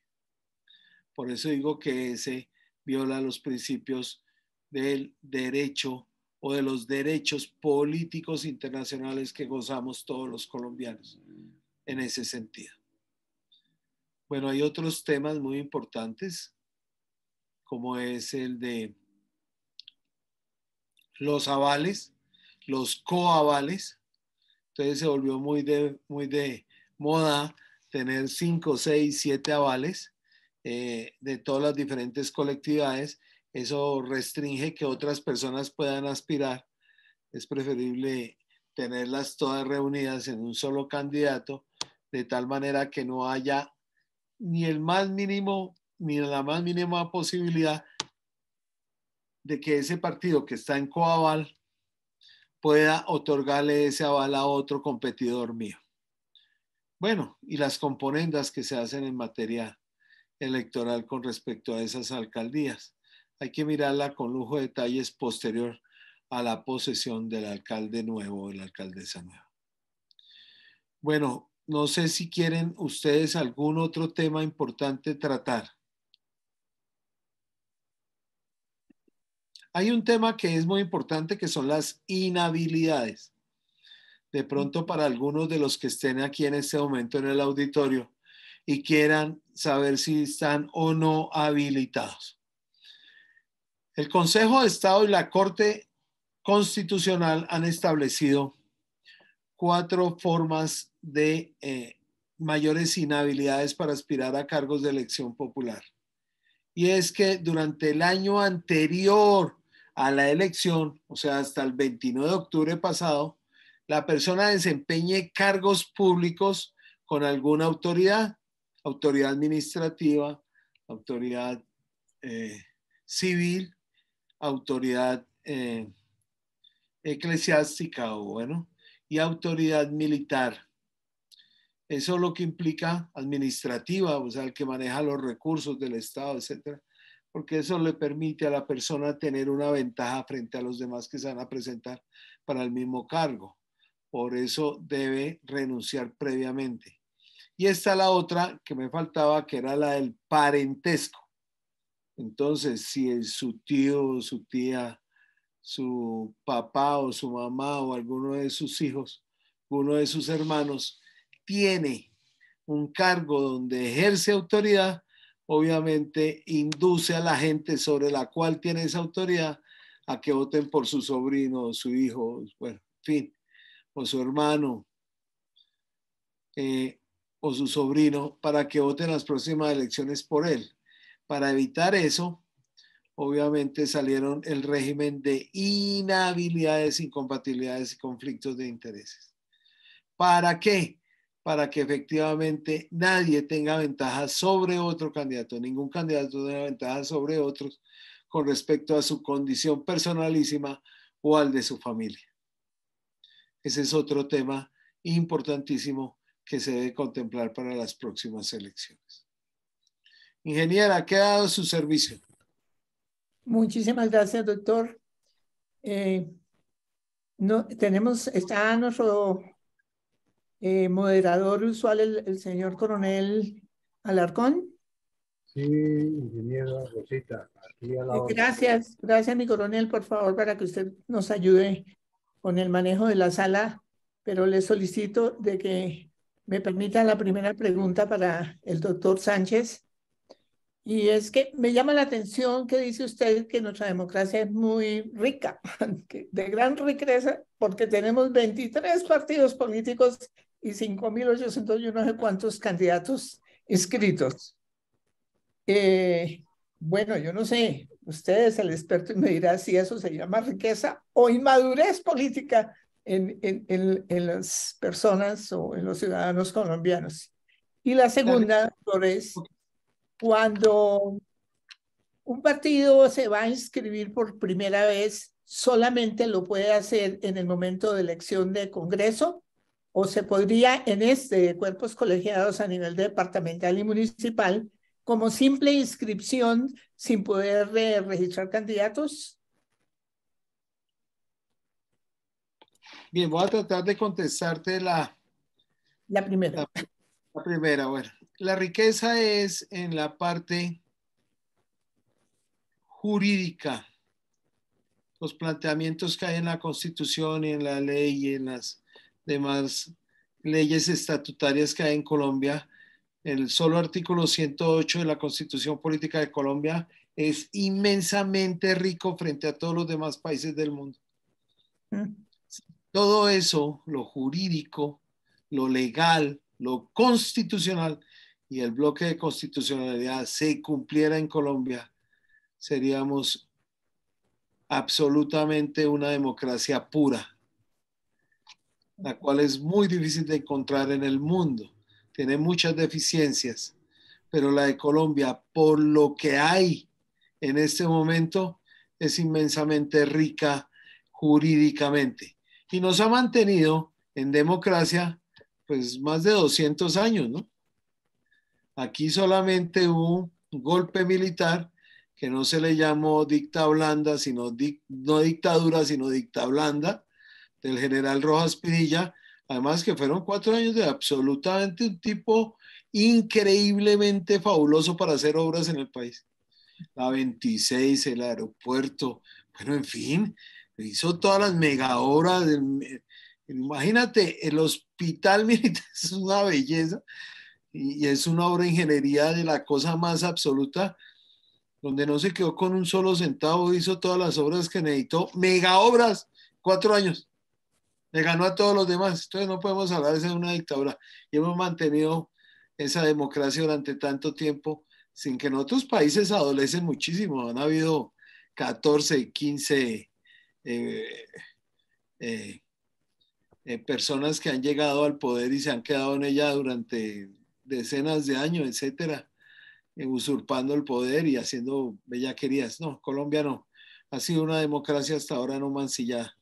Por eso digo que ese viola los principios del derecho o de los derechos políticos internacionales que gozamos todos los colombianos en ese sentido. Bueno, hay otros temas muy importantes, como es el de los avales, los coavales. Entonces se volvió muy de moda tener 5, 6, 7 avales de todas las diferentes colectividades. Eso restringe que otras personas puedan aspirar. Es preferible tenerlas todas reunidas en un solo candidato, de tal manera que no haya ni el más mínimo, ni la más mínima posibilidad de que ese partido que está en coaval pueda otorgarle ese aval a otro competidor mío. Bueno, y las componendas que se hacen en materia electoral con respecto a esas alcaldías. Hay que mirarla con lujo de detalles posterior a la posesión del alcalde nuevo o de la alcaldesa nueva. Bueno, no sé si quieren ustedes algún otro tema importante tratar. Hay un tema que es muy importante que son las inhabilidades. De pronto para algunos de los que estén aquí en este momento en el auditorio y quieran saber si están o no habilitados. El Consejo de Estado y la Corte Constitucional han establecido 4 formas de mayores inhabilidades para aspirar a cargos de elección popular. Y es que durante el año anterior a la elección, o sea, hasta el 29 de octubre pasado, la persona desempeñe cargos públicos con alguna autoridad, autoridad administrativa, autoridad civil, autoridad eclesiástica o bueno, y autoridad militar. Eso lo que implica administrativa, o sea, el que maneja los recursos del Estado, etcétera, porque eso le permite a la persona tener una ventaja frente a los demás que se van a presentar para el mismo cargo. Por eso debe renunciar previamente. Y está la otra que me faltaba, que era la del parentesco. Entonces, si su tío, su tía, su papá o su mamá o alguno de sus hijos, uno de sus hermanos, tiene un cargo donde ejerce autoridad, obviamente induce a la gente sobre la cual tiene esa autoridad a que voten por su sobrino, su hijo, bueno, en fin, o su hermano o su sobrino, para que voten las próximas elecciones por él. Para evitar eso, obviamente salieron el régimen de inhabilidades, incompatibilidades y conflictos de intereses. ¿Para qué? Para que efectivamente nadie tenga ventaja sobre otro candidato, ningún candidato tenga ventaja sobre otros con respecto a su condición personalísima o al de su familia. Ese es otro tema importantísimo que se debe contemplar para las próximas elecciones. Ingeniera, ¿qué ha dado su servicio? Muchísimas gracias, doctor. Está nuestro moderador usual, el señor coronel Alarcón. Sí, ingeniero Rosita, aquí a la hora. Gracias, mi coronel, por favor, para que usted nos ayude con el manejo de la sala, pero le solicito de que me permita la primera pregunta para el doctor Sánchez. Y es que me llama la atención que dice usted que nuestra democracia es muy rica, de gran riqueza, porque tenemos 23 partidos políticos y 5.800 y no sé cuántos candidatos inscritos. Bueno, yo no sé, usted es el experto y me dirá si eso se llama riqueza o inmadurez política en las personas o en los ciudadanos colombianos. Y la segunda, doctor, es cuando un partido se va a inscribir por primera vez, ¿solamente lo puede hacer en el momento de elección de Congreso? ¿O se podría en cuerpos colegiados a nivel departamental y municipal, como simple inscripción sin poder registrar candidatos? Bien, voy a tratar de contestarte la primera. La primera, bueno. La riqueza es en la parte jurídica, los planteamientos que hay en la Constitución y en la ley y en las demás leyes estatutarias que hay en Colombia. El solo artículo 108 de la Constitución Política de Colombia es inmensamente rico frente a todos los demás países del mundo. Todo eso, lo jurídico, lo legal, lo constitucional y el bloque de constitucionalidad se cumpliera en Colombia, seríamos absolutamente una democracia pura, la cual es muy difícil de encontrar en el mundo. Tiene muchas deficiencias, pero la de Colombia, por lo que hay en este momento, es inmensamente rica jurídicamente y nos ha mantenido en democracia pues más de 200 años, ¿no? Aquí solamente hubo un golpe militar que no se le llamó dicta blanda, sino no dictadura, sino dicta blanda, del general Rojas Pinilla, además que fueron 4 años de absolutamente un tipo increíblemente fabuloso para hacer obras en el país. La 26, el aeropuerto, bueno, en fin, hizo todas las mega obras. Imagínate, el hospital militar es una belleza y es una obra de ingeniería de la cosa más absoluta, donde no se quedó con un solo centavo, hizo todas las obras que necesitó, mega obras, 4 años. Le ganó a todos los demás. Entonces no podemos hablar de una dictadura. Y hemos mantenido esa democracia durante tanto tiempo, sin que en otros países adolecen muchísimo. Han habido 14, 15 eh, eh, personas que han llegado al poder y se han quedado en ella durante decenas de años, etcétera, usurpando el poder y haciendo bellaquerías. No, Colombia no. Ha sido una democracia hasta ahora no mancillada.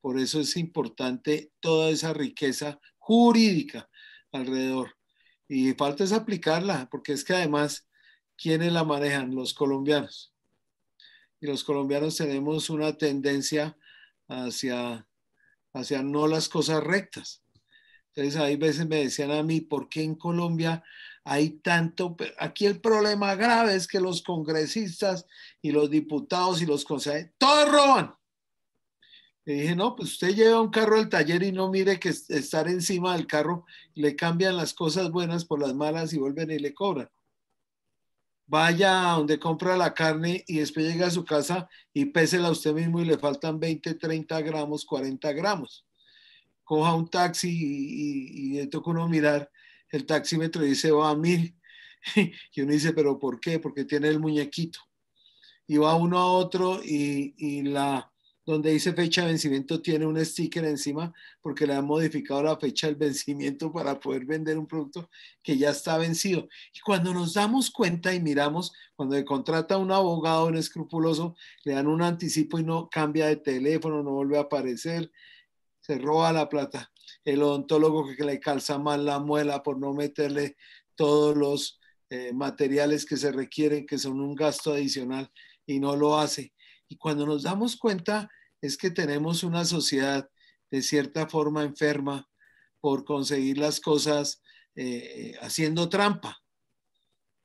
Por eso es importante toda esa riqueza jurídica alrededor. Y falta es aplicarla, porque es que además, ¿quiénes la manejan? Los colombianos. Y los colombianos tenemos una tendencia hacia, hacia no las cosas rectas. Entonces, hay veces me decían a mí, ¿por qué en Colombia hay tanto? Aquí el problema grave es que los congresistas y los diputados y los consejeros, todos roban. Le dije, no, pues usted lleva un carro al taller y no mire que estar encima del carro le cambian las cosas buenas por las malas y vuelven y le cobran. Vaya a donde compra la carne y después llega a su casa y pésela usted mismo y le faltan 20, 30 gramos, 40 gramos. Coja un taxi y le toca uno mirar el taxímetro y dice va a 1000. Y uno dice, ¿pero por qué? Porque tiene el muñequito. Y va uno a otro y donde dice fecha de vencimiento tiene un sticker encima porque le han modificado la fecha del vencimiento para poder vender un producto que ya está vencido. Y cuando nos damos cuenta y miramos, cuando le contrata a un abogado inescrupuloso, le dan un anticipo y no cambia de teléfono, no vuelve a aparecer, se roba la plata. El odontólogo que le calza mal la muela por no meterle todos los materiales que se requieren, que son un gasto adicional, y no lo hace. Y cuando nos damos cuenta es que tenemos una sociedad de cierta forma enferma por conseguir las cosas haciendo trampa.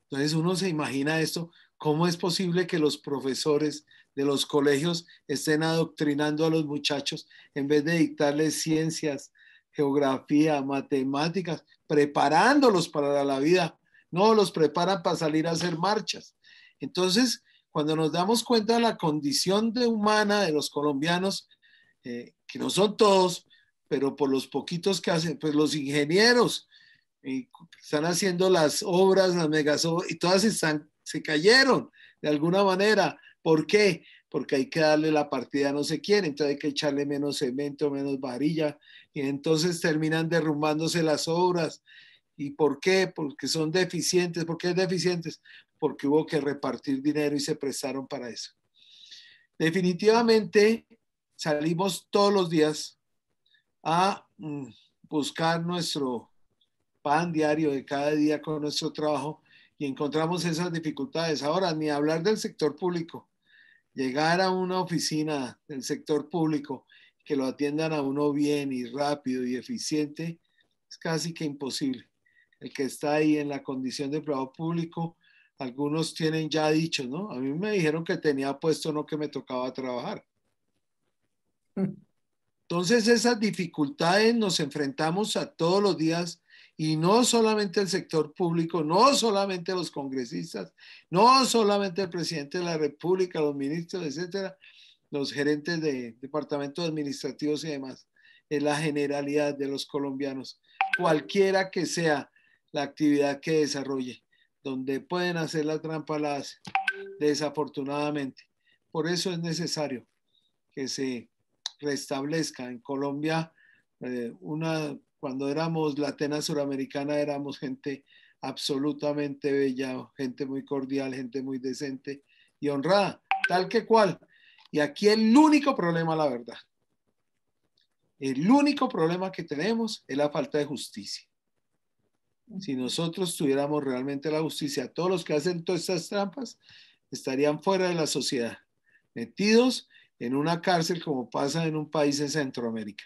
Entonces uno se imagina esto, ¿cómo es posible que los profesores de los colegios estén adoctrinando a los muchachos en vez de dictarles ciencias, geografía, matemáticas, preparándolos para la vida? No, los preparan para salir a hacer marchas. Entonces, cuando nos damos cuenta de la condición humana de los colombianos, que no son todos, pero por los poquitos que hacen, pues los ingenieros están haciendo las obras, las megasobras, y todas se cayeron de alguna manera. ¿Por qué? Porque hay que darle la partida a no sé quién, entonces hay que echarle menos cemento, menos varilla, y entonces terminan derrumbándose las obras. ¿Y por qué? Porque son deficientes. ¿Por qué deficientes? Porque hubo que repartir dinero y se prestaron para eso. Definitivamente salimos todos los días a buscar nuestro pan diario de cada día con nuestro trabajo y encontramos esas dificultades. Ahora, ni hablar del sector público. Llegar a una oficina del sector público, que lo atiendan a uno bien y rápido y eficiente, es casi que imposible. El que está ahí en la condición de empleado público, algunos tienen ya dicho, ¿no? A mí me dijeron que tenía puesto, no que me tocaba trabajar. Entonces, esas dificultades nos enfrentamos a todos los días, y no solamente el sector público, no solamente los congresistas, no solamente el presidente de la República, los ministros, etcétera, los gerentes de departamentos administrativos y demás. Es la generalidad de los colombianos, cualquiera que sea la actividad que desarrolle, donde pueden hacer la trampa la hacen, desafortunadamente. Por eso es necesario que se restablezca en Colombia cuando éramos la Atena Suramericana éramos gente absolutamente bella, gente muy cordial, gente muy decente y honrada, tal que cual. Y aquí el único problema, la verdad, el único problema que tenemos es la falta de justicia. Si nosotros tuviéramos realmente la justicia, todos los que hacen todas estas trampas estarían fuera de la sociedad, metidos en una cárcel como pasa en un país en Centroamérica.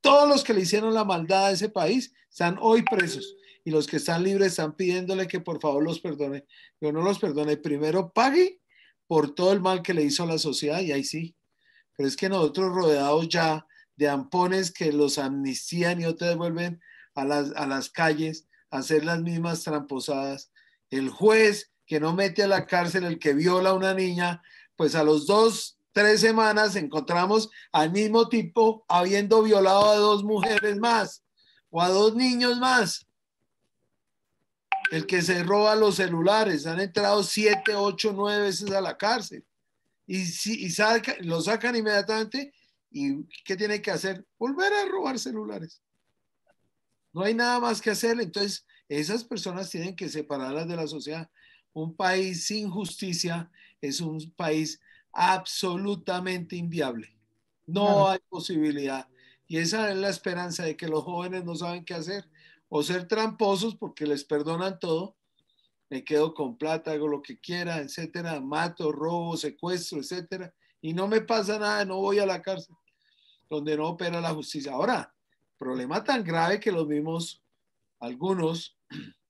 Todos los que le hicieron la maldad a ese país están hoy presos y los que están libres están pidiéndole que por favor los perdone. Yo no los perdone, primero pague por todo el mal que le hizo a la sociedad y ahí sí. Pero es que nosotros rodeados ya de ampones que los amnistían y otros devuelven a las calles a hacer las mismas tramposadas. El juez que no mete a la cárcel el que viola a una niña, pues a los 2, 3 semanas encontramos al mismo tipo habiendo violado a 2 mujeres más o a 2 niños más. El que se roba los celulares, han entrado 7, 8, 9 veces a la cárcel y lo sacan inmediatamente. ¿Y qué tiene que hacer? Volver a robar celulares. No hay nada más que hacer. Entonces, esas personas tienen que separarlas de la sociedad. Un país sin justicia es un país absolutamente inviable. No hay posibilidad. Y esa es la esperanza de que los jóvenes no saben qué hacer o ser tramposos porque les perdonan todo. Me quedo con plata, hago lo que quiera, etcétera, mato, robo, secuestro, etcétera, y no me pasa nada, no voy a la cárcel, donde no opera la justicia. Ahora, problema tan grave que los mismos, algunos,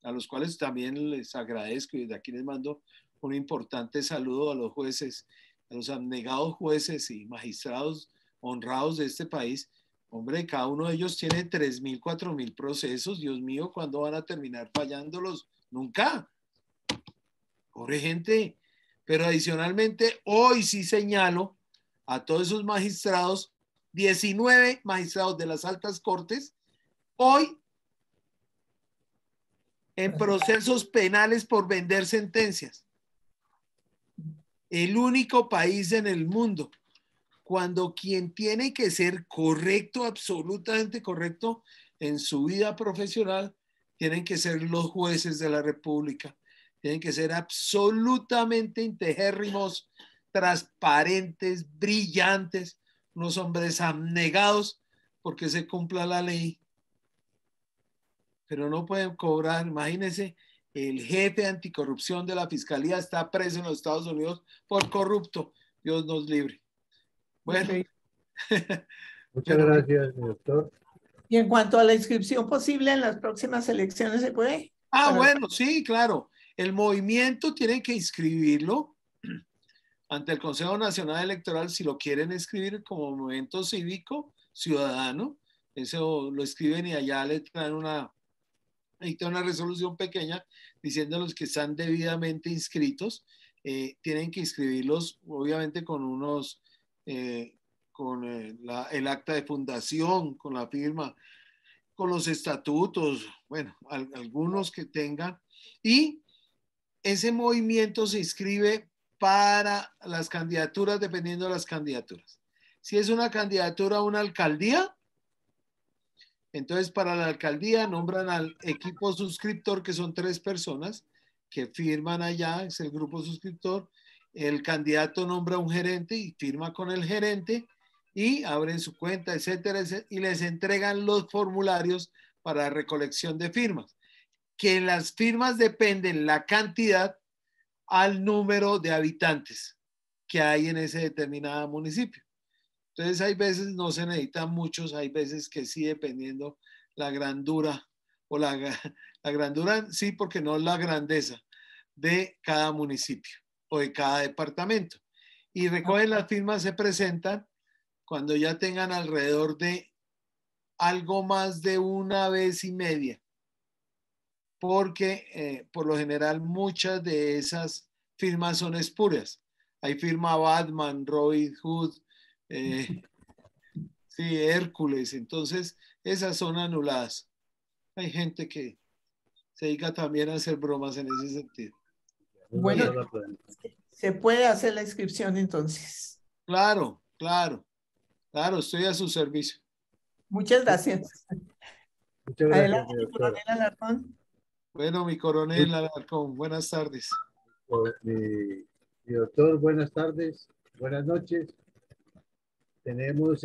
a los cuales también les agradezco y desde aquí les mando un importante saludo a los jueces, a los abnegados jueces y magistrados honrados de este país. Hombre, cada uno de ellos tiene 3.000, 4.000 procesos. Dios mío, ¿cuándo van a terminar fallándolos? Nunca. Pobre gente. Pero adicionalmente, hoy sí señalo a todos esos magistrados, 19 magistrados de las altas cortes, hoy en procesos penales por vender sentencias. El único país en el mundo cuando quien tiene que ser correcto, absolutamente correcto en su vida profesional, tienen que ser los jueces de la República. Tienen que ser absolutamente integérrimos, transparentes, brillantes, unos hombres abnegados porque se cumpla la ley. Pero no pueden cobrar. Imagínense, el jefe anticorrupción de la fiscalía está preso en los Estados Unidos por corrupto. Dios nos libre. Bueno. Muchas gracias, doctor. Y en cuanto a la inscripción posible en las próximas elecciones, ¿se puede? Bueno, sí, claro. El movimiento tiene que inscribirlo ante el Consejo Nacional Electoral si lo quieren escribir como movimiento cívico ciudadano. Eso lo escriben y allá le traen una resolución pequeña diciendo los que están debidamente inscritos. Tienen que inscribirlos obviamente con unos, el acta de fundación, con la firma, con los estatutos, bueno, algunos que tengan. Y ese movimiento se inscribe para las candidaturas dependiendo de las candidaturas. Si es una candidatura a una alcaldía, entonces para la alcaldía nombran al equipo suscriptor, que son 3 personas que firman allá, es el grupo suscriptor. El candidato nombra un gerente y firma con el gerente y abren su cuenta, etcétera, etcétera, y les entregan los formularios para recolección de firmas. Que las firmas dependen la cantidad al número de habitantes que hay en ese determinado municipio. Entonces hay veces no se necesitan muchos, hay veces que sí, dependiendo la grandura o la grandura, sí, porque no la grandeza de cada municipio o de cada departamento. Y recogen las firmas, se presentan cuando ya tengan alrededor de algo más de 1,5 veces, porque por lo general muchas de esas firmas son espurias. Hay firma Batman, Robin Hood, sí, Hércules, entonces esas son anuladas. Hay gente que se dedica también a hacer bromas en ese sentido. Bueno, se puede hacer la inscripción entonces. Claro, estoy a su servicio. Muchas gracias. Muchas gracias, Adelante, doctor. coronel Alarcón. Bueno, mi coronel Alarcón, buenas tardes. Mi doctor, buenas tardes, buenas noches. Tenemos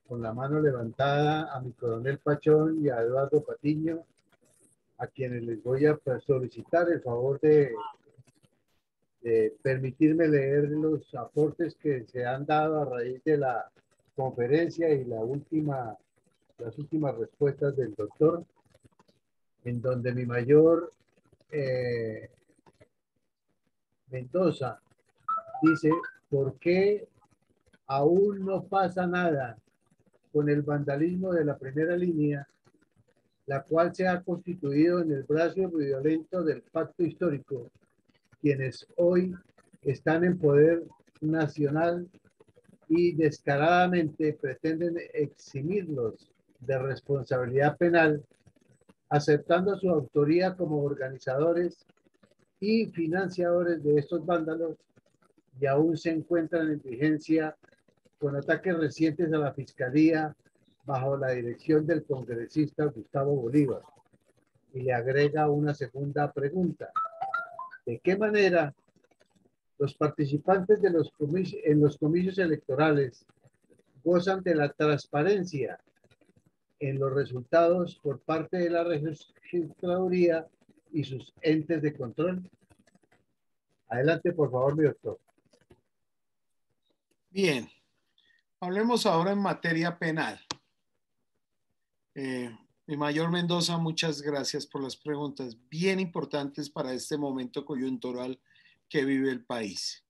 con la mano levantada a mi coronel Pachón y a Eduardo Patiño, a quienes les voy a solicitar el favor de permitirme leer los aportes que se han dado a raíz de la conferencia y las últimas respuestas del doctor, en donde mi mayor Mendoza dice: ¿por qué aún no pasa nada con el vandalismo de la primera línea, la cual se ha constituido en el brazo violento del pacto histórico, quienes hoy están en poder nacional y descaradamente pretenden eximirlos de responsabilidad penal, aceptando su autoría como organizadores y financiadores de estos vándalos, y aún se encuentran en vigencia con ataques recientes a la Fiscalía bajo la dirección del congresista Gustavo Bolívar? Y le agrega una segunda pregunta: ¿de qué manera los participantes de en los comicios electorales gozan de la transparencia en los resultados por parte de la registraduría y sus entes de control? Adelante, por favor, mi doctor. Bien, hablemos ahora en materia penal. Mi mayor Mendoza, muchas gracias por las preguntas bien importantes para este momento coyuntural que vive el país.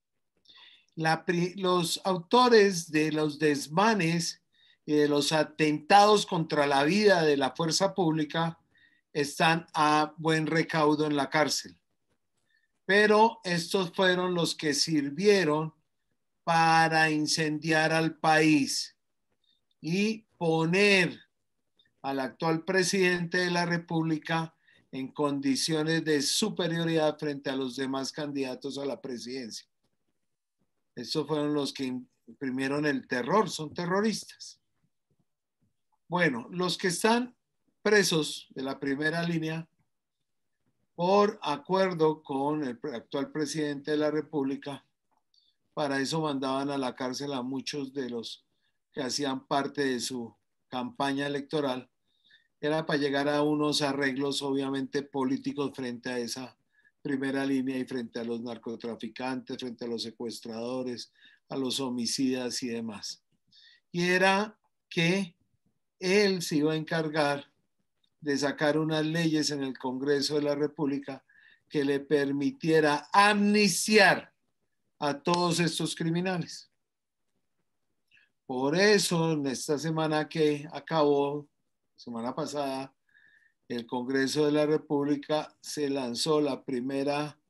Los autores de los desmanes y de los atentados contra la vida de la fuerza pública están a buen recaudo en la cárcel. Pero estos fueron los que sirvieron para incendiar al país y poner al actual presidente de la República en condiciones de superioridad frente a los demás candidatos a la presidencia. Estos fueron los que imprimieron el terror, son terroristas. Bueno, los que están presos de la primera línea, por acuerdo con el actual presidente de la República, para eso mandaban a la cárcel a muchos de los que hacían parte de su campaña electoral. Era para llegar a unos arreglos obviamente políticos frente a esa primera línea y frente a los narcotraficantes, frente a los secuestradores, a los homicidas y demás. Y era que él se iba a encargar de sacar unas leyes en el Congreso de la República que le permitiera amnistiar a todos estos criminales. Por eso, en esta semana que acabó, semana pasada, el Congreso de la República se lanzó la primera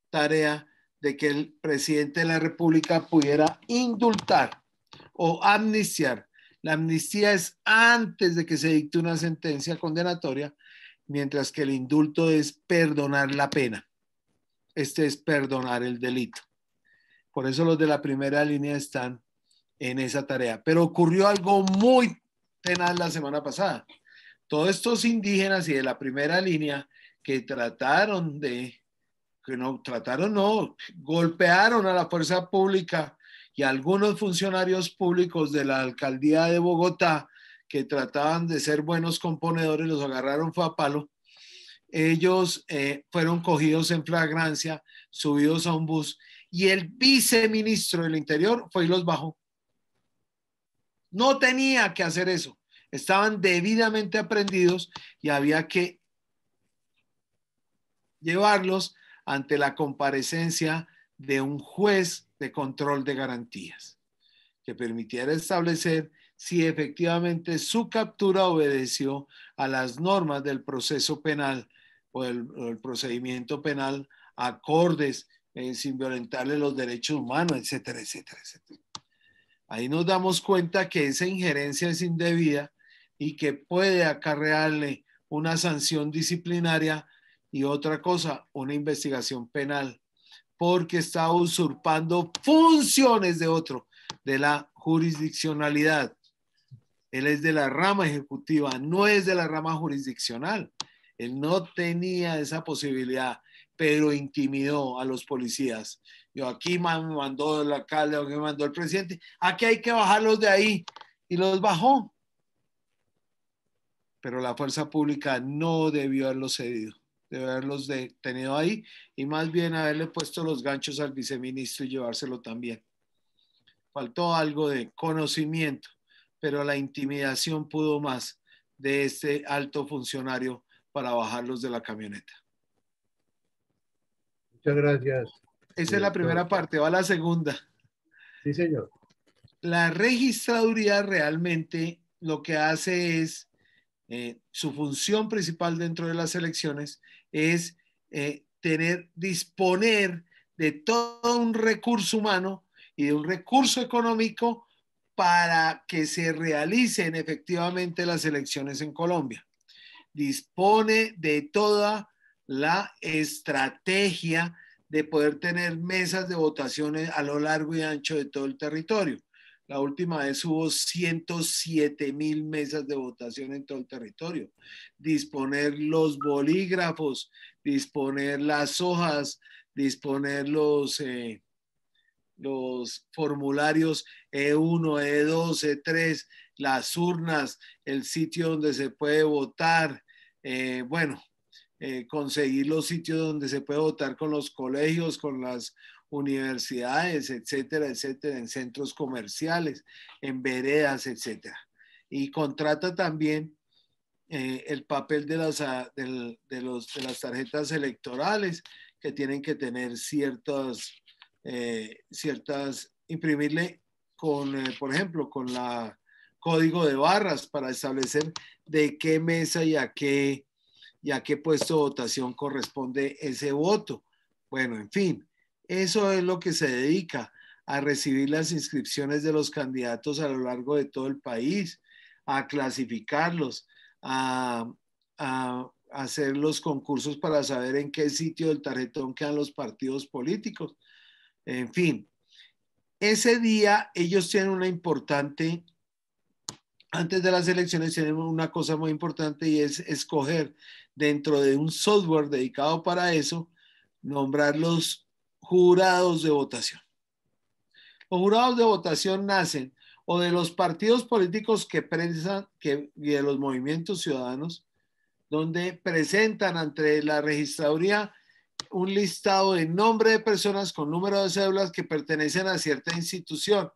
tarea de que el presidente de la República pudiera indultar o amnistiar. La amnistía es antes de que se dicte una sentencia condenatoria, mientras que el indulto es perdonar la pena. Este es perdonar el delito. Por eso los de la primera línea están en esa tarea. Pero ocurrió algo muy tenaz la semana pasada. Todos estos indígenas y de la primera línea que golpearon a la fuerza pública y a algunos funcionarios públicos de la alcaldía de Bogotá que trataban de ser buenos componedores, los agarraron fue a palo. Ellos fueron cogidos en flagrancia, subidos a un bus, y el viceministro del Interior fue y los bajó. No tenía que hacer eso. Estaban debidamente aprendidos y había que llevarlos ante la comparecencia de un juez de control de garantías que permitiera establecer si efectivamente su captura obedeció a las normas del proceso penal o el procedimiento penal acordes, sin violentarle los derechos humanos, etcétera, etcétera, etcétera. Ahí nos damos cuenta que esa injerencia es indebida y que puede acarrearle una sanción disciplinaria y otra cosa, una investigación penal, porque está usurpando funciones de otro, de la jurisdiccionalidad. Él es de la rama ejecutiva, no es de la rama jurisdiccional. Él no tenía esa posibilidad, pero intimidó a los policías. Yo aquí me mandó el alcalde, aquí me mandó el presidente, aquí hay que bajarlos de ahí. Y los bajó. Pero la fuerza pública no debió haberlos cedido, debió haberlos detenido ahí y más bien haberle puesto los ganchos al viceministro y llevárselo también. Faltó algo de conocimiento, pero la intimidación pudo más de este alto funcionario para bajarlos de la camioneta. Muchas gracias. Esa es la primera parte, va la segunda. Sí, señor. La registraduría realmente lo que hace es, su función principal dentro de las elecciones es disponer de todo un recurso humano y de un recurso económico para que se realicen efectivamente las elecciones en Colombia. Dispone de toda la estrategia de poder tener mesas de votaciones a lo largo y ancho de todo el territorio. La última vez hubo 107,000 mesas de votación en todo el territorio. Disponer los bolígrafos, disponer las hojas, disponer los formularios E1, E2, E3, las urnas, el sitio donde se puede votar, conseguir los sitios donde se puede votar con los colegios, con las universidades, etcétera, etcétera, en centros comerciales, en veredas, etcétera. Y contrata también el papel de las tarjetas electorales que tienen que tener imprimirle con, por ejemplo, con la código de barras para establecer de qué mesa y a qué puesto de votación corresponde ese voto. Bueno, en fin, eso es lo que se dedica a recibir las inscripciones de los candidatos a lo largo de todo el país, a clasificarlos, a hacer los concursos para saber en qué sitio del tarjetón quedan los partidos políticos. En fin, ese día ellos tienen una importante, antes de las elecciones tienen una cosa muy importante y es escoger dentro de un software dedicado para eso, nombrar los jurados de votación. Los jurados de votación nacen o de los partidos políticos y de los movimientos ciudadanos, donde presentan ante la registraduría un listado de nombre de personas con número de cédulas que pertenecen a cierta institución,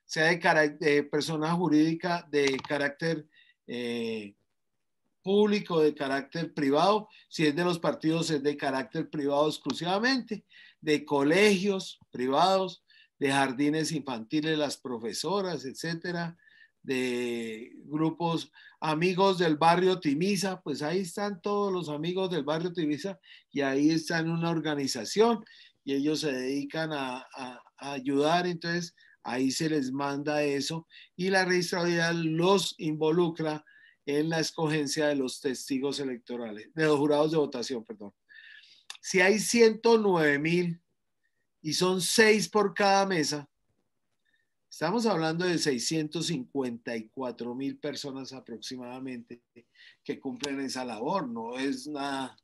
sea de persona jurídica de carácter público, de carácter privado, si es de los partidos es de carácter privado exclusivamente, de colegios privados, de jardines infantiles, las profesoras, etcétera, de grupos amigos del barrio Timisa, pues ahí están todos los amigos del barrio Timisa y ahí están en una organización y ellos se dedican a ayudar, entonces ahí se les manda eso y la registraduría los involucra en la escogencia de los testigos electorales, de los jurados de votación, perdón. Si hay 109,000 y son 6 por cada mesa, estamos hablando de 654,000 personas aproximadamente que cumplen esa labor. No es nada,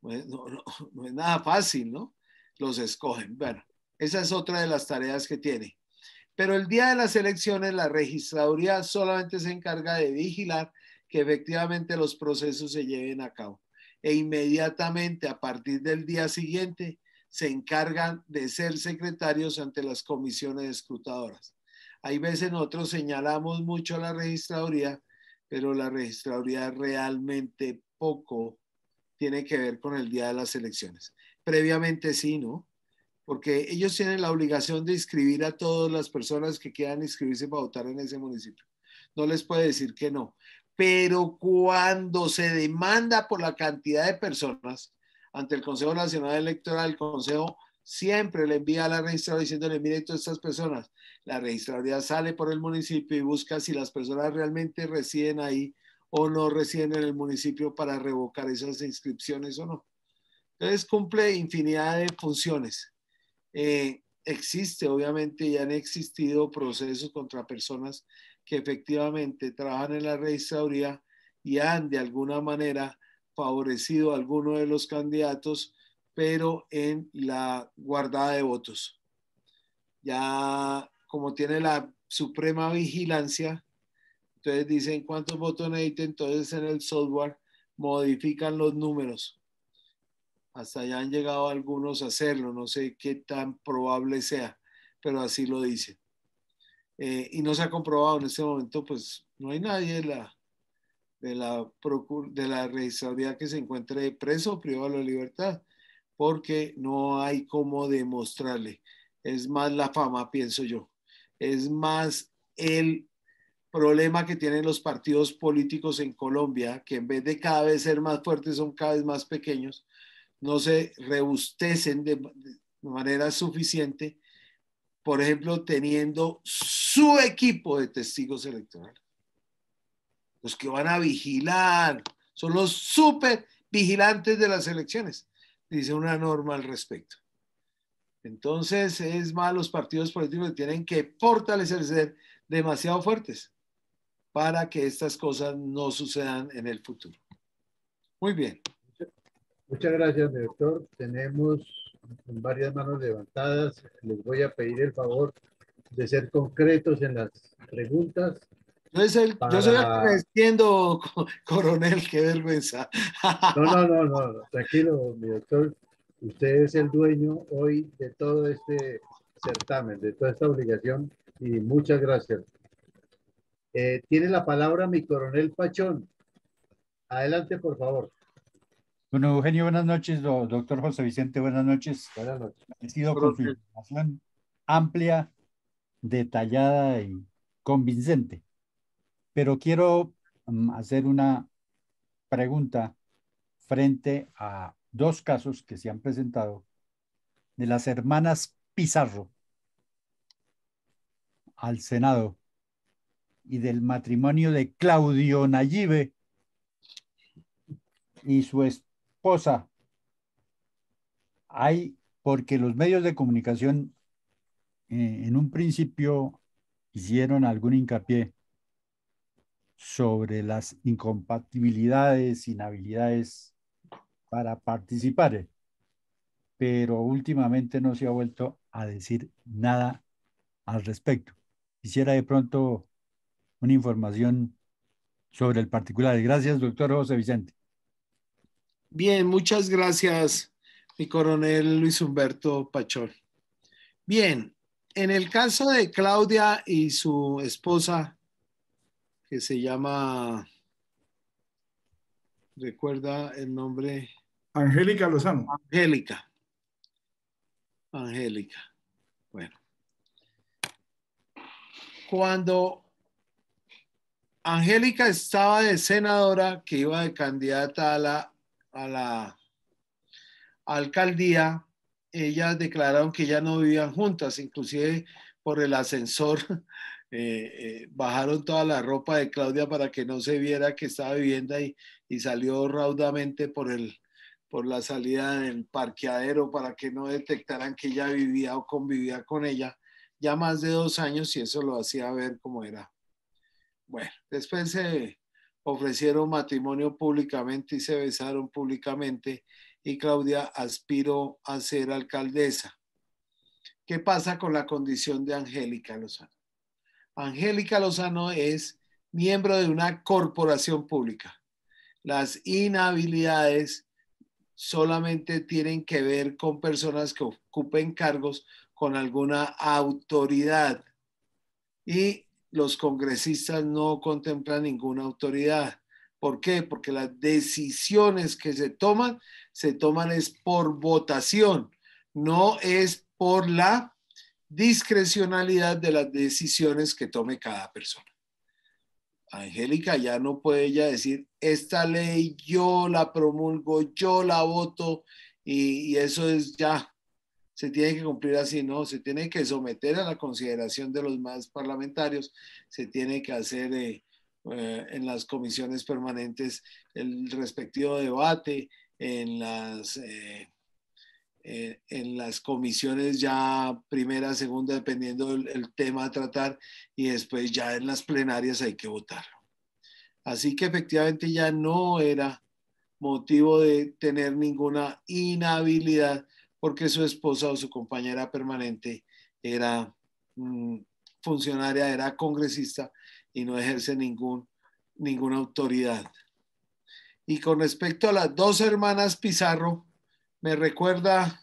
no es nada fácil, ¿no? Los escogen. Bueno, esa es otra de las tareas que tiene. Pero el día de las elecciones, la registraduría solamente se encarga de vigilar que efectivamente los procesos se lleven a cabo. E inmediatamente, a partir del día siguiente, se encargan de ser secretarios ante las comisiones escrutadoras. Hay veces nosotros señalamos mucho a la registraduría, pero la registraduría realmente poco tiene que ver con el día de las elecciones. Previamente sí, ¿no? Porque ellos tienen la obligación de inscribir a todas las personas que quieran inscribirse para votar en ese municipio. No les puede decir que no. Pero cuando se demanda por la cantidad de personas ante el Consejo Nacional Electoral, el Consejo siempre le envía a la registraduría diciéndole, mire todas estas personas. La registraduría sale por el municipio y busca si las personas realmente residen ahí o no residen en el municipio para revocar esas inscripciones o no. Entonces cumple infinidad de funciones. Existe, obviamente, ya han existido procesos contra personas que efectivamente trabajan en la registraduría y han de alguna manera favorecido a alguno de los candidatos, pero en la guardada de votos. Ya como tiene la suprema vigilancia, entonces dicen cuántos votos necesitan, entonces en el software modifican los números. Hasta allá han llegado algunos a hacerlo, no sé qué tan probable sea, pero así lo dicen. Y no se ha comprobado en este momento, pues no hay nadie de la registraduría que se encuentre preso o privado de la libertad, porque no hay cómo demostrarle. Es más la fama, pienso yo. Es más el problema que tienen los partidos políticos en Colombia, que en vez de cada vez ser más fuertes, son cada vez más pequeños, no se robustecen de manera suficiente, por ejemplo, teniendo su equipo de testigos electorales. Los que van a vigilar, son los súper vigilantes de las elecciones, dice una norma al respecto. Entonces, es más, los partidos políticos que tienen que fortalecerse, ser demasiado fuertes para que estas cosas no sucedan en el futuro. Muy bien. Muchas gracias, doctor. Tenemos varias manos levantadas. Les voy a pedir el favor de ser concretos en las preguntas. Yo soy el que me extiendo, coronel, qué vergüenza. No, tranquilo, mi doctor. Usted es el dueño hoy de todo este certamen, de toda esta obligación, y muchas gracias. Tiene la palabra mi coronel Pachón. Adelante, por favor. Bueno, Eugenio, buenas noches. Doctor José Vicente, buenas noches. Buenas noches. Agradecido con su información amplia, detallada y convincente. Pero quiero hacer una pregunta frente a dos casos que se han presentado de las hermanas Pizarro al Senado y del matrimonio de Claudio Nayibe y su esposa. Porque los medios de comunicación en un principio hicieron algún hincapié sobre las incompatibilidades, inhabilidades para participar, pero últimamente no se ha vuelto a decir nada al respecto. Quisiera de pronto una información sobre el particular. Gracias, doctor José Vicente. Bien, muchas gracias, mi coronel Luis Humberto Pachón. Bien, en el caso de Claudia y su esposa, que se llama, ¿recuerda el nombre? Angélica Lozano. Angélica. Bueno. Cuando Angélica estaba de senadora, que iba de candidata a la alcaldía, ellas declararon que ya no vivían juntas, inclusive por el ascensor bajaron toda la ropa de Claudia para que no se viera que estaba viviendo ahí y salió raudamente por la salida del parqueadero para que no detectaran que ella vivía o convivía con ella ya más de 2 años, y eso lo hacía ver cómo era. Bueno, después se ofrecieron matrimonio públicamente y se besaron públicamente, y Claudia aspiró a ser alcaldesa. ¿Qué pasa con la condición de Angélica Lozano? Angélica Lozano es miembro de una corporación pública. Las inhabilidades solamente tienen que ver con personas que ocupen cargos con alguna autoridad, y los congresistas no contemplan ninguna autoridad. ¿Por qué? Porque las decisiones que se toman es por votación, no es por la discrecionalidad de las decisiones que tome cada persona. Angélica ya no puede ella decir, esta ley yo la promulgo, yo la voto, y eso es ya, se tiene que cumplir así, no, se tiene que someter a la consideración de los más parlamentarios, se tiene que hacer en las comisiones permanentes el respectivo debate, en las comisiones ya primera, segunda, dependiendo el tema a tratar, y después ya en las plenarias hay que votar. Así que efectivamente ya no era motivo de tener ninguna inhabilidad porque su esposa o su compañera permanente era funcionaria, era congresista y no ejerce ninguna autoridad. Y con respecto a las dos hermanas Pizarro, me recuerda,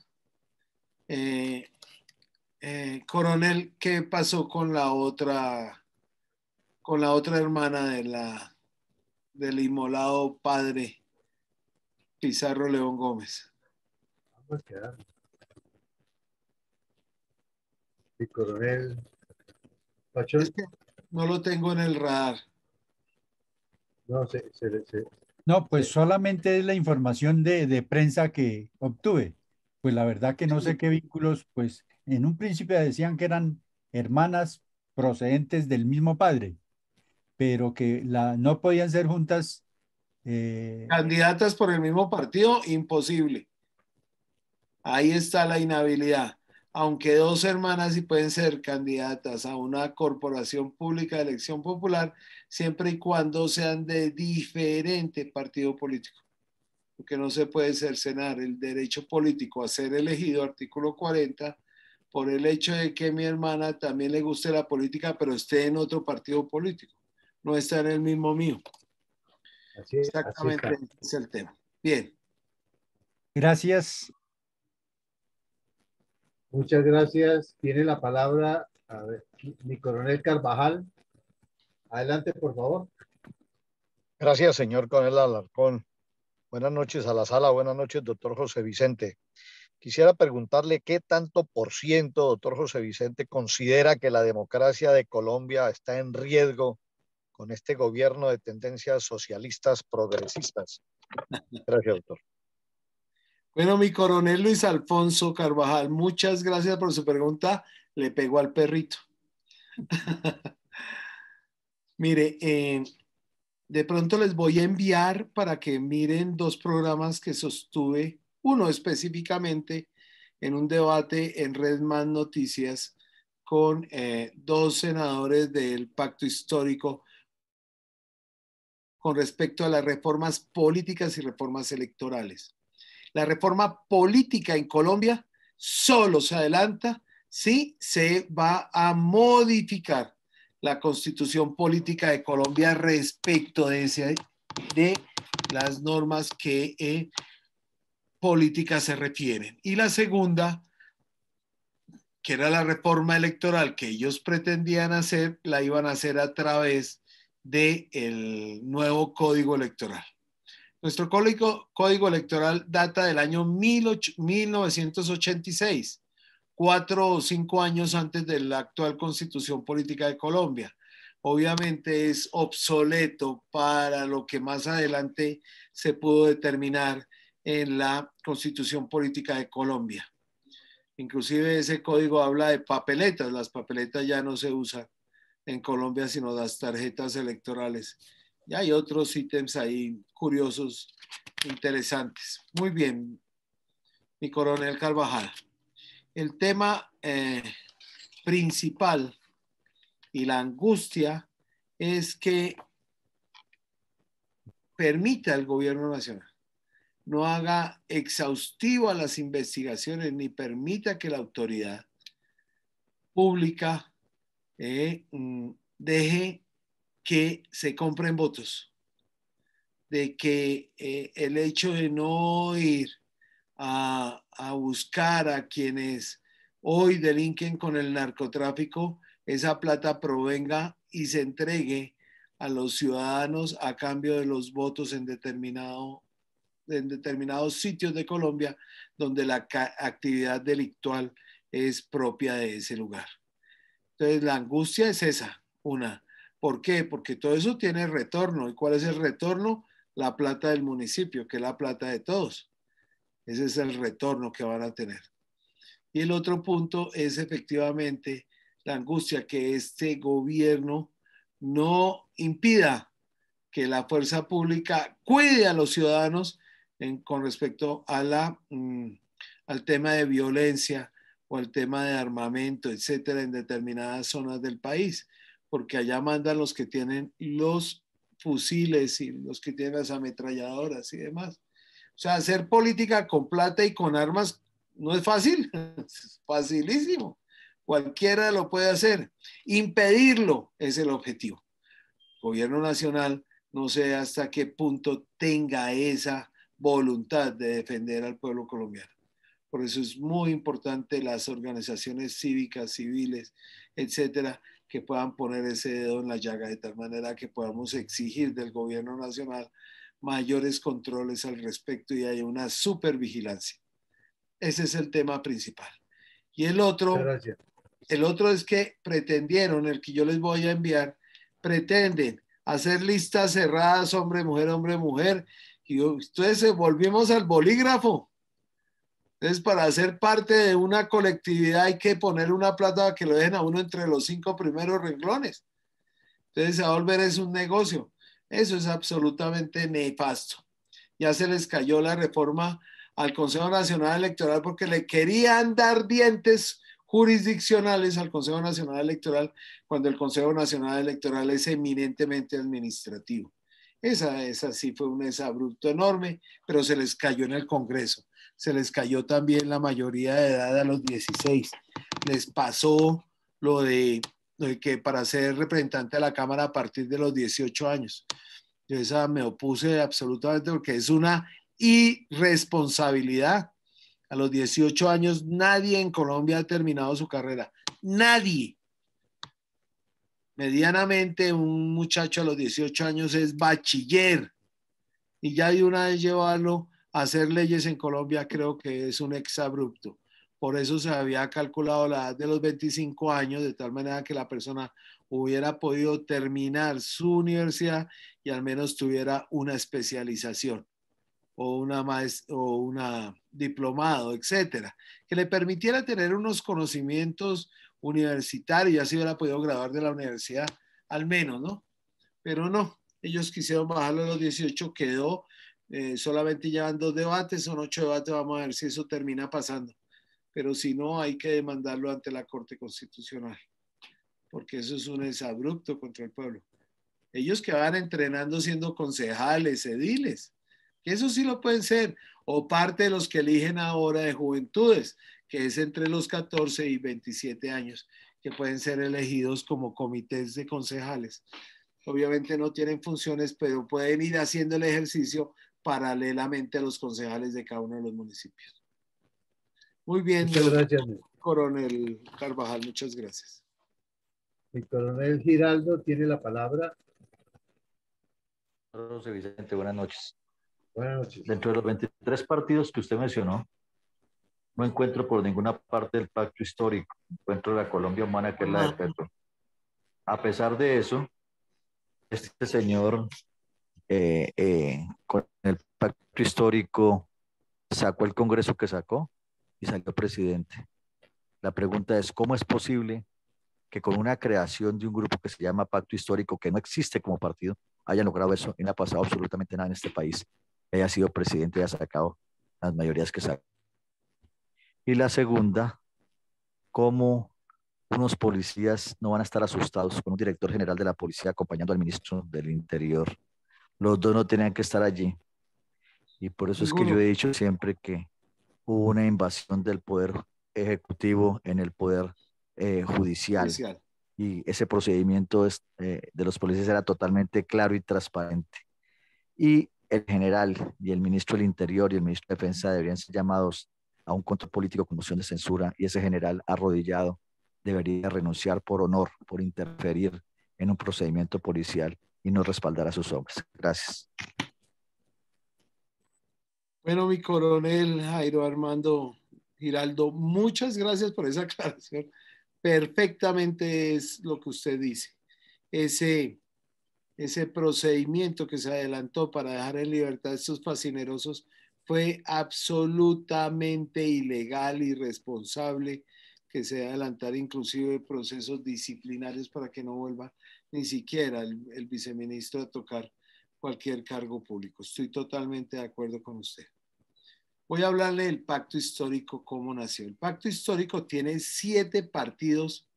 coronel, qué pasó con la otra hermana del inmolado padre Pizarro León Gómez. Vamos a quedar. El coronel Pachón. Es que no lo tengo en el radar. No, No, pues solamente es la información de prensa que obtuve. Pues la verdad que no sé qué vínculos, pues en un principio decían que eran hermanas procedentes del mismo padre, pero que no podían ser juntas. Candidatas por el mismo partido, imposible. Ahí está la inhabilidad. Aunque dos hermanas sí pueden ser candidatas a una corporación pública de elección popular, siempre y cuando sean de diferente partido político. Porque no se puede cercenar el derecho político a ser elegido, artículo 40, por el hecho de que mi hermana también le guste la política, pero esté en otro partido político. No está en el mismo mío. así Exactamente, está. ese es el tema. Bien. Gracias. Muchas gracias. Tiene la palabra, a ver, mi coronel Carvajal. Adelante, por favor. Gracias, señor coronel Alarcón. Buenas noches a la sala. Buenas noches, doctor José Vicente. Quisiera preguntarle qué tanto por ciento, doctor José Vicente, considera que la democracia de Colombia está en riesgo con este gobierno de tendencias socialistas progresistas. Gracias, doctor. Bueno, mi coronel Luis Alfonso Carvajal, muchas gracias por su pregunta. Le pegó al perrito. Mire, de pronto les voy a enviar para que miren dos programas que sostuve, uno específicamente en un debate en Red Más Noticias con dos senadores del Pacto Histórico con respecto a las reformas políticas y reformas electorales. La reforma política en Colombia solo se adelanta si se va a modificar la constitución política de Colombia respecto de las normas que políticas se refieren. Y la segunda, que era la reforma electoral que ellos pretendían hacer, la iban a hacer a través del nuevo código electoral. Nuestro código electoral data del año 1986, 4 o 5 años antes de la actual Constitución Política de Colombia. Obviamente es obsoleto para lo que más adelante se pudo determinar en la Constitución Política de Colombia. Inclusive ese código habla de papeletas. Las papeletas ya no se usan en Colombia, sino las tarjetas electorales. Y hay otros ítems ahí curiosos, interesantes. Muy bien, mi coronel Carvajal. El tema principal y la angustia es que permita al gobierno nacional no haga exhaustivas las investigaciones ni permita que la autoridad pública deje que se compren votos, de que el hecho de no ir a buscar a quienes hoy delinquen con el narcotráfico, esa plata provenga y se entregue a los ciudadanos a cambio de los votos en determinados sitios de Colombia donde la actividad delictual es propia de ese lugar. Entonces la angustia es esa, una. ¿Por qué? Porque todo eso tiene retorno. ¿Y cuál es el retorno? La plata del municipio, que es la plata de todos. Ese es el retorno que van a tener. Y el otro punto es efectivamente la angustia que este gobierno no impida que la fuerza pública cuide a los ciudadanos con respecto a al tema de violencia o al tema de armamento, etcétera, en determinadas zonas del país, porque allá mandan los que tienen los fusiles y los que tienen las ametralladoras y demás. sea, hacer política con plata y con armas no es fácil, es facilísimo. Cualquiera lo puede hacer. Impedirlo es el objetivo. El gobierno nacional no sé hasta qué punto tenga esa voluntad de defender al pueblo colombiano. Por eso es muy importante las organizaciones cívicas, civiles, etcétera, que puedan poner ese dedo en la llaga de tal manera que podamos exigir del gobierno nacional mayores controles al respecto y haya una supervigilancia. Ese es el tema principal. Y el otro es que pretendieron, el que yo les voy a enviar, pretenden hacer listas cerradas, hombre, mujer, y entonces volvimos al bolígrafo. Entonces, para ser parte de una colectividad hay que poner una plata para que lo dejen a uno entre los 5 primeros renglones. Entonces, se va a volver es un negocio. Eso es absolutamente nefasto. Ya se les cayó la reforma al Consejo Nacional Electoral porque le querían dar dientes jurisdiccionales al Consejo Nacional Electoral cuando el Consejo Nacional Electoral es eminentemente administrativo. Esa sí fue un exabrupto enorme, pero se les cayó en el Congreso. Se les cayó también la mayoría de edad a los 16. Les pasó lo de que para ser representante de la Cámara a partir de los 18 años. Yo esa me opuse absolutamente porque es una irresponsabilidad. A los 18 años nadie en Colombia ha terminado su carrera. Nadie. Medianamente un muchacho a los 18 años es bachiller y ya de una vez llevarlo a hacer leyes en Colombia creo que es un exabrupto. Por eso se había calculado la edad de los 25 años de tal manera que la persona hubiera podido terminar su universidad y al menos tuviera una especialización o una diplomado, etcétera, que le permitiera tener unos conocimientos universitarios y así hubiera podido graduar de la universidad, al menos, ¿no? Pero no, ellos quisieron bajarlo a los 18, quedó, solamente llevan 2 debates, son 8 debates, vamos a ver si eso termina pasando. Pero si no, hay que demandarlo ante la Corte Constitucional, porque eso es un exabrupto contra el pueblo. Ellos que van entrenando siendo concejales, ediles, que eso sí lo pueden ser, o parte de los que eligen ahora de juventudes, que es entre los 14 y 27 años, que pueden ser elegidos como comités de concejales. Obviamente no tienen funciones, pero pueden ir haciendo el ejercicio paralelamente a los concejales de cada uno de los municipios. Muy bien, muchas gracias, coronel Carvajal, muchas gracias. El coronel Giraldo tiene la palabra. José Vicente, buenas noches. Buenas noches. Dentro de los 23 partidos que usted mencionó, no encuentro por ninguna parte el pacto histórico, encuentro la Colombia humana, que es la de Petro. A pesar de eso, este señor con el pacto histórico sacó el Congreso que sacó y salió presidente. La pregunta es, ¿cómo es posible que con una creación de un grupo que se llama Pacto Histórico, que no existe como partido, hayan logrado eso y no ha pasado absolutamente nada en este país, haya sido presidente y haya sacado las mayorías que sacó? Y la segunda, ¿cómo unos policías no van a estar asustados con un director general de la policía acompañando al ministro del Interior? Los dos no tenían que estar allí. Y por eso es que yo he dicho siempre que hubo una invasión del poder ejecutivo en el poder judicial. Y ese procedimiento de los policías era totalmente claro y transparente. Y el general y el ministro del Interior y el ministro de Defensa deberían ser llamados a un control político con moción de censura, y ese general arrodillado debería renunciar por honor, por interferir en un procedimiento policial y no respaldar a sus hombres. Gracias. Bueno, mi coronel Jairo Armando Giraldo, muchas gracias por esa aclaración. Perfectamente es lo que usted dice. Ese procedimiento que se adelantó para dejar en libertad a estos fascinerosos fue absolutamente ilegal, irresponsable, que se adelantara inclusive procesos disciplinarios para que no vuelva ni siquiera el viceministro a tocar cualquier cargo público. Estoy totalmente de acuerdo con usted. Voy a hablarle del pacto histórico, cómo nació. El pacto histórico tiene 7 partidos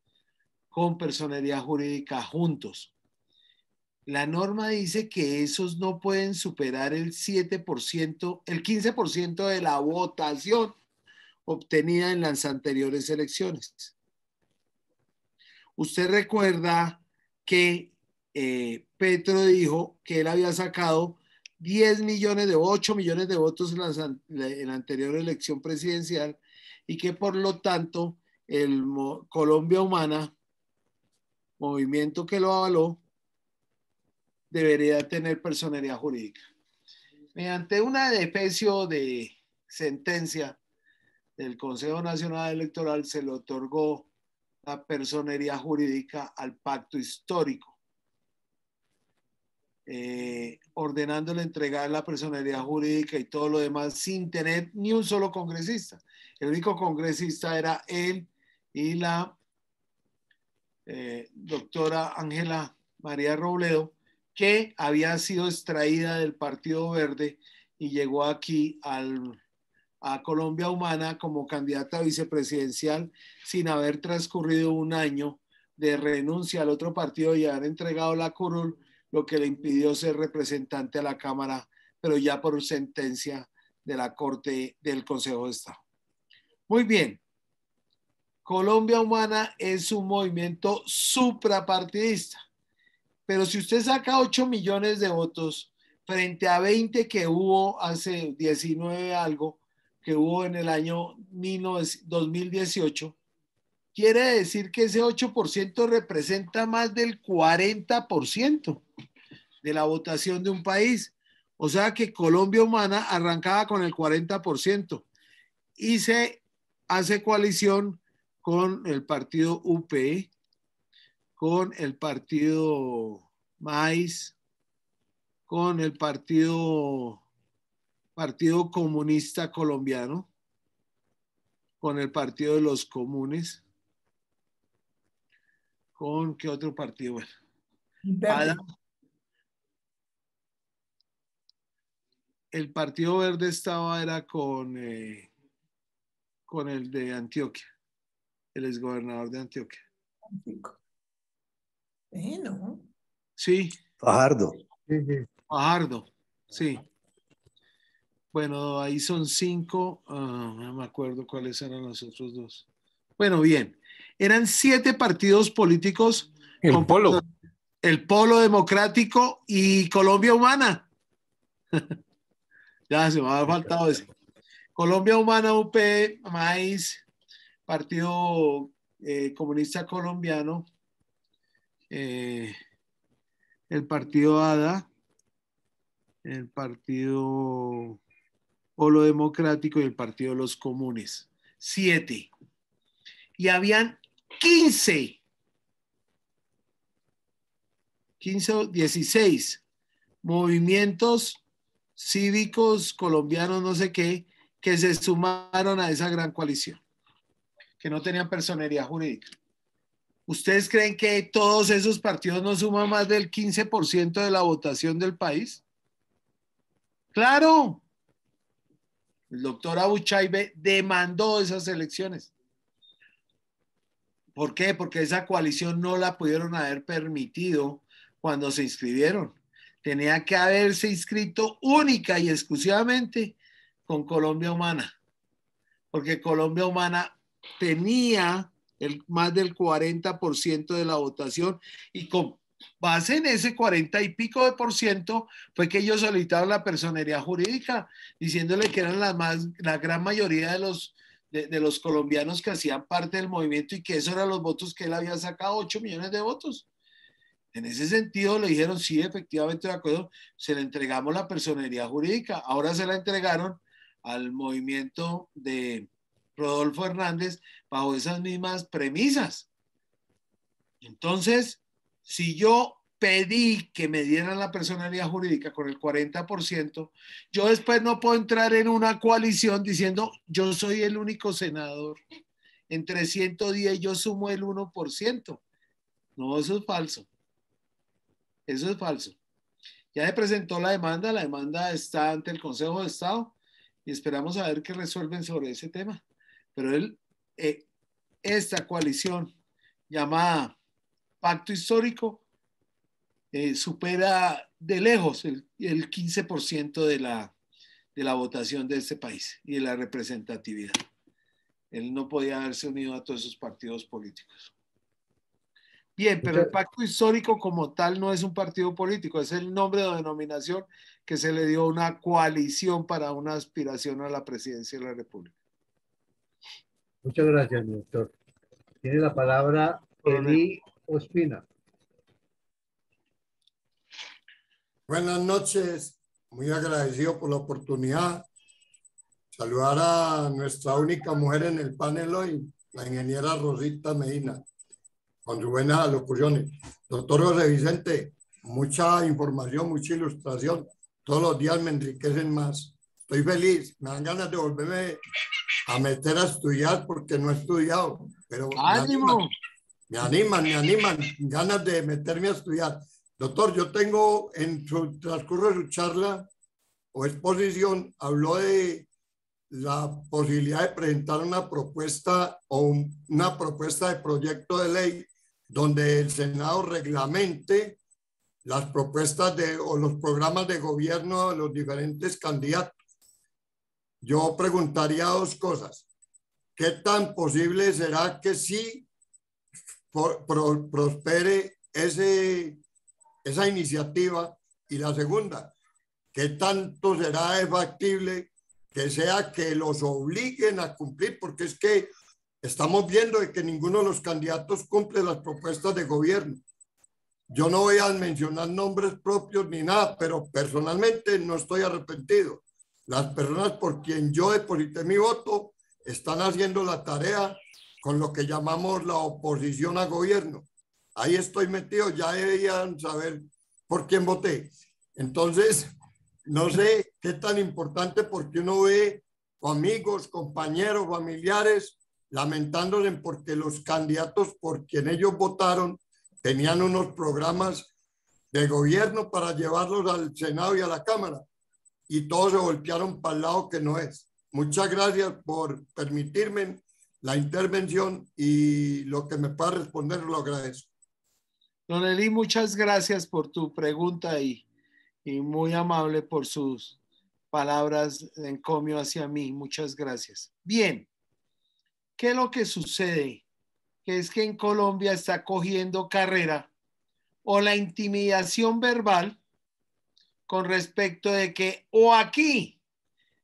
con personería jurídica juntos. La norma dice que esos no pueden superar el 7%, el 15% de la votación obtenida en las anteriores elecciones. Usted recuerda que Petro dijo que él había sacado 8 millones de votos en la anterior elección presidencial y que por lo tanto el Colombia Humana, movimiento que lo avaló, debería tener personería jurídica. Mediante una defecio de sentencia del Consejo Nacional Electoral se le otorgó la personería jurídica al pacto histórico, ordenándole entregar la personería jurídica y todo lo demás sin tener ni un solo congresista. El único congresista era él y la doctora Ángela María Robledo, que había sido extraída del Partido Verde y llegó aquí a Colombia Humana como candidata vicepresidencial sin haber transcurrido un año de renuncia al otro partido y haber entregado la curul, lo que le impidió ser representante a la Cámara, pero ya por sentencia de la Corte del Consejo de Estado. Muy bien. Colombia Humana es un movimiento suprapartidista, pero si usted saca 8 millones de votos frente a 20 que hubo hace 19 algo, que hubo en el año 2018, quiere decir que ese 8% representa más del 40% de la votación de un país. O sea que Colombia Humana arrancaba con el 40% y se hace coalición con el partido UP, con el partido MAIS, con el Partido Comunista Colombiano, con el Partido de los Comunes, ¿con qué otro partido? Bueno, el Partido Verde era con el de Antioquia, el exgobernador de Antioquia. Bueno. Sí. Fajardo. Fajardo, sí. Bueno, ahí son 5. No me acuerdo cuáles eran los otros 2. Bueno, bien. Eran 7 partidos políticos. El Polo. El Polo Democrático y Colombia Humana. Ya se me había faltado ese. Colombia Humana, UP, MAIS, Partido Comunista Colombiano, el Partido ADA, el Partido Polo Democrático y el Partido de los Comunes. 7. Y habían 15 o 16 movimientos cívicos colombianos, no sé qué, que se sumaron a esa gran coalición, que no tenían personería jurídica. ¿Ustedes creen que todos esos partidos no suman más del 15% de la votación del país? ¡Claro! El doctor Abuchaibe demandó esas elecciones. ¿Por qué? Porque esa coalición no la pudieron haber permitido cuando se inscribieron. Tenía que haberse inscrito única y exclusivamente con Colombia Humana, porque Colombia Humana tenía más del 40% de la votación y con base en ese 40 y pico de por ciento fue que ellos solicitaron la personería jurídica, diciéndole que eran la gran mayoría de los colombianos que hacían parte del movimiento y que esos eran los votos que él había sacado, 8 millones de votos. En ese sentido le dijeron, sí, efectivamente, de acuerdo, se le entregamos la personería jurídica. Ahora se la entregaron al movimiento de Rodolfo Hernández bajo esas mismas premisas. Entonces, si yo pedí que me dieran la personería jurídica con el 40%, yo después no puedo entrar en una coalición diciendo, yo soy el único senador. Entre 110 yo sumo el 1%. No, eso es falso. Eso es falso. Ya se presentó la demanda está ante el Consejo de Estado y esperamos a ver qué resuelven sobre ese tema. Pero esta coalición llamada Pacto Histórico supera de lejos el 15% de la votación de este país y de la representatividad. Él no podía haberse unido a todos esos partidos políticos. Bien, pero el pacto histórico como tal no es un partido político, es el nombre o denominación que se le dio a una coalición para una aspiración a la presidencia de la República. Muchas gracias, doctor. Tiene la palabra Eli Ospina. Buenas noches, muy agradecido por la oportunidad. Saludar a nuestra única mujer en el panel hoy, la ingeniera Rosita Medina, con sus buenas alocuciones. Doctor José Vicente, mucha información, mucha ilustración. Todos los días me enriquecen más. Estoy feliz, me dan ganas de volverme a meter a estudiar porque no he estudiado, pero ¡ánimo! Me animan, ganas de meterme a estudiar. Doctor, yo tengo en su transcurso de su charla o exposición, habló de la posibilidad de presentar una propuesta o una propuesta de proyecto de ley donde el Senado reglamente las propuestas o los programas de gobierno de los diferentes candidatos. Yo preguntaría dos cosas. ¿Qué tan posible será que sí prospere esa iniciativa? Y la segunda, ¿qué tanto será factible que sea que los obliguen a cumplir? Porque es que estamos viendo de que ninguno de los candidatos cumple las propuestas de gobierno. Yo no voy a mencionar nombres propios ni nada, pero personalmente no estoy arrepentido. Las personas por quien yo deposité mi voto están haciendo la tarea con lo que llamamos la oposición a gobierno. Ahí estoy metido, ya deberían saber por quién voté. Entonces, no sé qué tan importante, porque uno ve amigos, compañeros, familiares lamentándose porque los candidatos por quien ellos votaron tenían unos programas de gobierno para llevarlos al Senado y a la Cámara, y todos se voltearon para el lado que no es. Muchas gracias por permitirme la intervención, y lo que me pueda responder lo agradezco. Don Eli, muchas gracias por tu pregunta y muy amable por sus palabras de encomio hacia mí. Muchas gracias. Bien, ¿qué es lo que sucede? Que es que en Colombia está cogiendo carrera o la intimidación verbal con respecto de que o aquí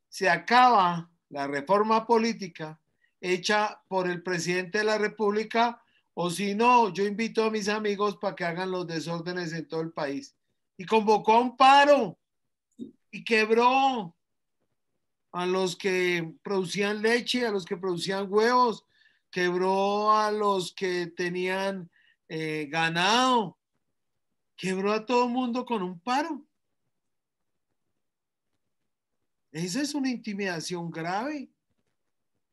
se acaba la reforma política hecha por el presidente de la República, o si no, yo invito a mis amigos para que hagan los desórdenes en todo el país. Y convocó a un paro y quebró a los que producían leche, a los que producían huevos, quebró a los que tenían ganado, quebró a todo el mundo con un paro. Esa es una intimidación grave.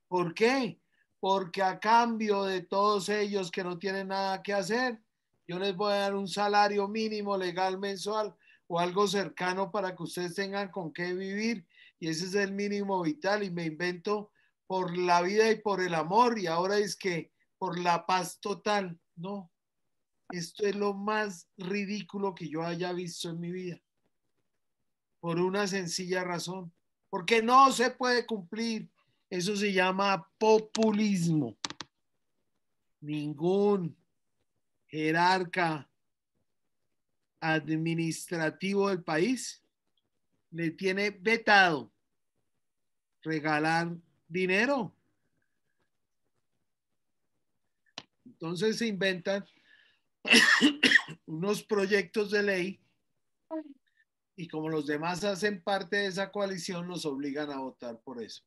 ¿Por qué? Porque a cambio de todos ellos que no tienen nada que hacer, yo les voy a dar un salario mínimo legal mensual o algo cercano para que ustedes tengan con qué vivir, y ese es el mínimo vital, y me invento por la vida y por el amor, y ahora es que por la paz total. No, esto es lo más ridículo que yo haya visto en mi vida, por una sencilla razón, porque no se puede cumplir. Eso se llama populismo. Ningún jerarca administrativo del país le tiene vetado regalar dinero. Entonces se inventan unos proyectos de ley, y como los demás hacen parte de esa coalición, los obligan a votar por eso.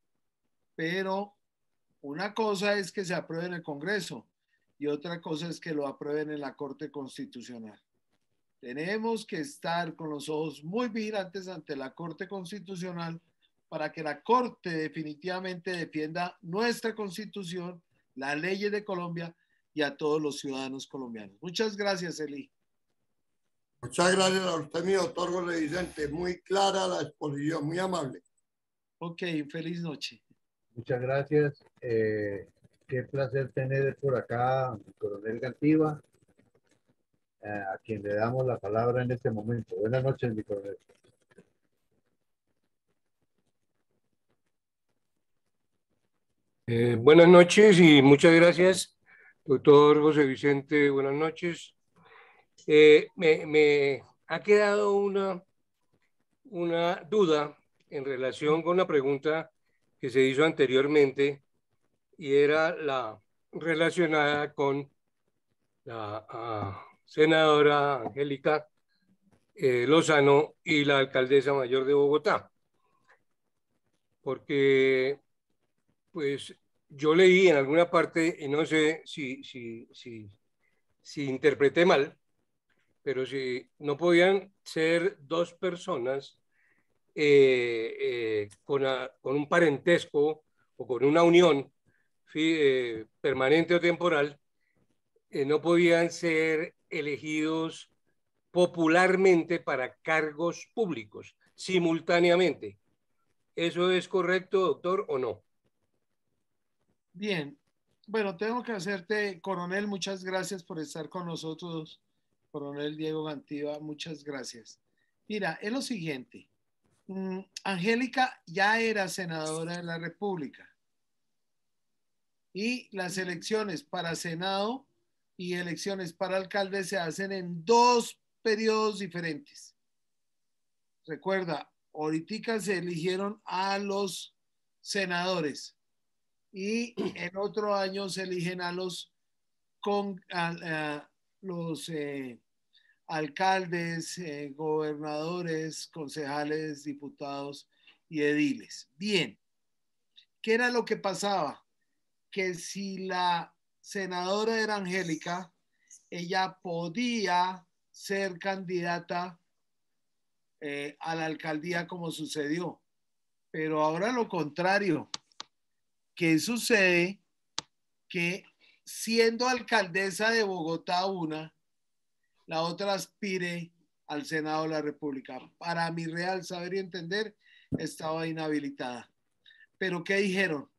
Pero una cosa es que se apruebe en el Congreso y otra cosa es que lo aprueben en la Corte Constitucional. Tenemos que estar con los ojos muy vigilantes ante la Corte Constitucional para que la Corte definitivamente defienda nuestra Constitución, las leyes de Colombia y a todos los ciudadanos colombianos. Muchas gracias, Eli. Muchas gracias a usted, mi doctor José Vicente. Muy clara la exposición, muy amable. Ok, feliz noche. Muchas gracias. Qué placer tener por acá al coronel Gantiva. a quien le damos la palabra en este momento. Buenas noches, mi coronel. Buenas noches y muchas gracias, doctor José Vicente. Buenas noches. Me ha quedado una duda en relación con la pregunta que se hizo anteriormente y era la relacionada con la senadora Angélica Lozano y la alcaldesa mayor de Bogotá. Porque, pues, yo leí en alguna parte, y no sé si interpreté mal, pero si no podían ser dos personas con un parentesco o con una unión permanente o temporal, no podían ser elegidos popularmente para cargos públicos simultáneamente. ¿Eso es correcto, doctor, o no? Bien, bueno, tengo que hacerte, coronel, muchas gracias por estar con nosotros. Coronel Diego Gantiva, muchas gracias. Mira, es lo siguiente. Angélica ya era senadora de la República y las elecciones para Senado y elecciones para alcalde se hacen en 2 periodos diferentes. Recuerda, ahorita se eligieron a los senadores y en otro año se eligen a los alcaldes, gobernadores, concejales, diputados y ediles. Bien, ¿qué era lo que pasaba? Que si la senadora era Angélica, ella podía ser candidata a la alcaldía como sucedió. Pero ahora lo contrario. ¿Qué sucede? Que siendo alcaldesa de Bogotá una, la otra aspire al Senado de la República. Para mi real saber y entender, estaba inhabilitada. Pero ¿qué dijeron?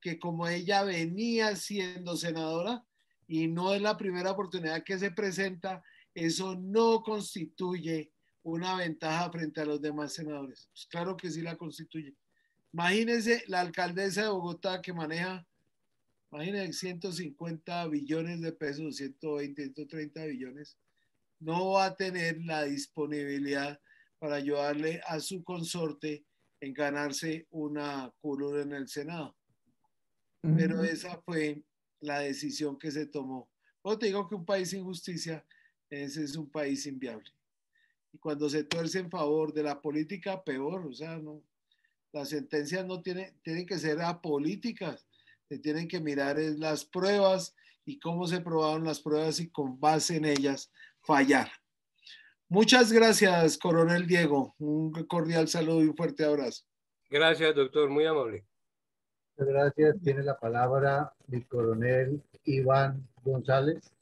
Que como ella venía siendo senadora y no es la primera oportunidad que se presenta, eso no constituye una ventaja frente a los demás senadores. Pues claro que sí la constituye. Imagínense la alcaldesa de Bogotá que maneja, imagínense 150 billones de pesos, 120, 130 billones, no va a tener la disponibilidad para ayudarle a su consorte en ganarse una curul en el Senado. Pero esa fue la decisión que se tomó. Yo te digo que un país sin justicia, ese es un país inviable. Y cuando se tuerce en favor de la política, peor, o sea, no, las sentencias no tienen que ser apolíticas, se tienen que mirar las pruebas y cómo se probaron las pruebas y con base en ellas fallar. Muchas gracias, coronel Diego. Un cordial saludo y un fuerte abrazo. Gracias, doctor. Muy amable. Muchas gracias. Tiene la palabra mi coronel Iván González.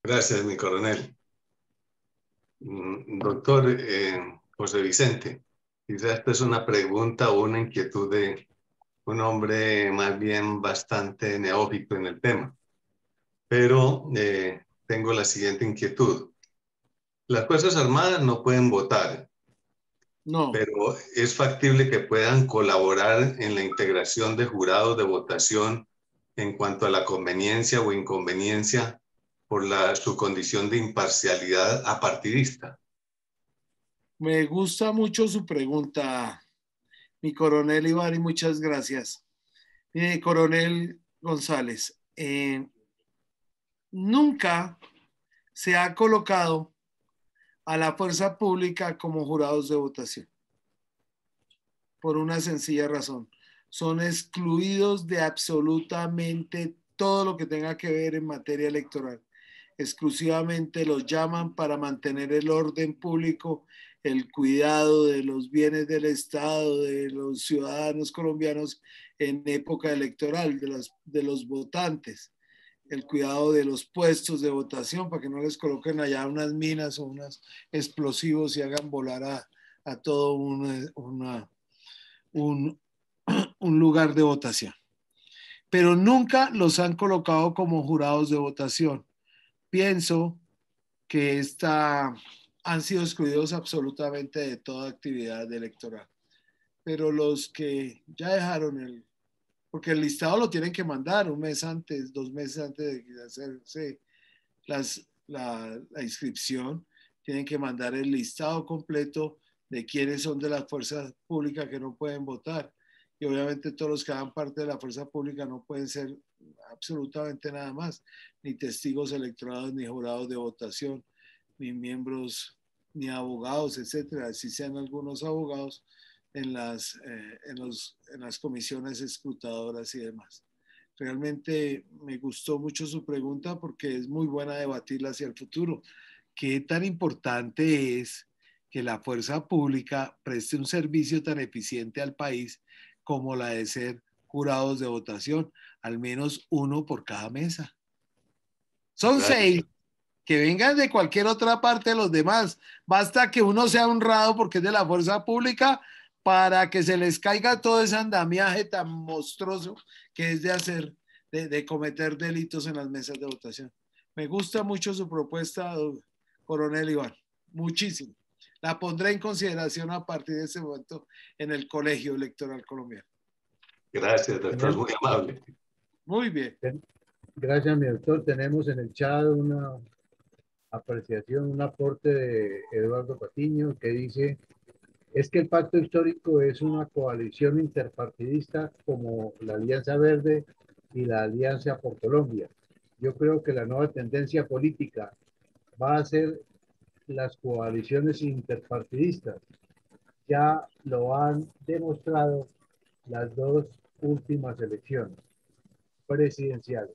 Gracias, mi coronel. Doctor José Vicente, quizás esta es una pregunta o una inquietud de un hombre más bien bastante neófito en el tema, pero tengo la siguiente inquietud. Las Fuerzas Armadas no pueden votar, no, pero es factible que puedan colaborar en la integración de jurados de votación en cuanto a la conveniencia o inconveniencia por su condición de imparcialidad apartidista. Me gusta mucho su pregunta, mi coronel Iván, y muchas gracias. Coronel González, nunca se ha colocado a la fuerza pública como jurados de votación, por una sencilla razón. Son excluidos de absolutamente todo lo que tenga que ver en materia electoral. Exclusivamente los llaman para mantener el orden público, el cuidado de los bienes del Estado, de los ciudadanos colombianos en época electoral, de los votantes, el cuidado de los puestos de votación para que no les coloquen allá unas minas o unos explosivos y hagan volar a todo un lugar de votación. Pero nunca los han colocado como jurados de votación. pienso que han sido excluidos absolutamente de toda actividad electoral. Pero los que ya dejaron porque el listado lo tienen que mandar un mes antes, 2 meses antes de hacerse la inscripción, tienen que mandar el listado completo de quiénes son de las fuerzas públicas que no pueden votar. Y obviamente todos los que hagan parte de la fuerza pública no pueden ser absolutamente nada más, ni testigos electorales, ni jurados de votación, ni miembros, ni abogados, etcétera. Así sean algunos abogados en las comisiones escrutadoras y demás. Realmente me gustó mucho su pregunta porque es muy buena debatirla hacia el futuro. ¿Qué tan importante es que la fuerza pública preste un servicio tan eficiente al país como la de ser jurados de votación? Al menos uno por cada mesa. Son Gracias. 6. Que vengan de cualquier otra parte de los demás. Basta que uno sea honrado porque es de la fuerza pública para que se les caiga todo ese andamiaje tan monstruoso que es de cometer delitos en las mesas de votación. Me gusta mucho su propuesta, coronel Iván. Muchísimo. La pondré en consideración a partir de ese momento en el Colegio Electoral Colombiano. Gracias, doctor. Muy amable. Muy bien. Gracias, mi doctor. Tenemos en el chat una apreciación, un aporte de Eduardo Patiño que dice: es que el pacto histórico es una coalición interpartidista como la Alianza Verde y la Alianza por Colombia. Yo creo que la nueva tendencia política va a ser las coaliciones interpartidistas. Ya lo han demostrado las 2 últimas elecciones presidenciales.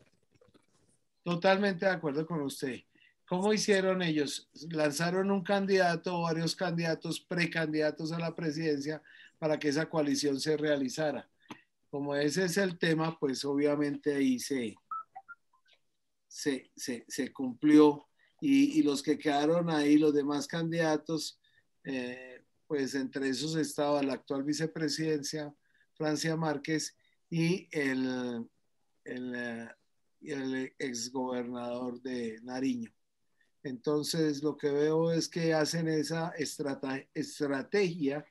Totalmente de acuerdo con usted. ¿Cómo hicieron ellos? Lanzaron un candidato o varios candidatos, precandidatos a la presidencia para que esa coalición se realizara. Como ese es el tema, pues obviamente ahí se cumplió y los que quedaron ahí, los demás candidatos, pues entre esos estaba la actual vicepresidencia, Francia Márquez, y el exgobernador de Nariño. Entonces, lo que veo es que hacen esa estrategia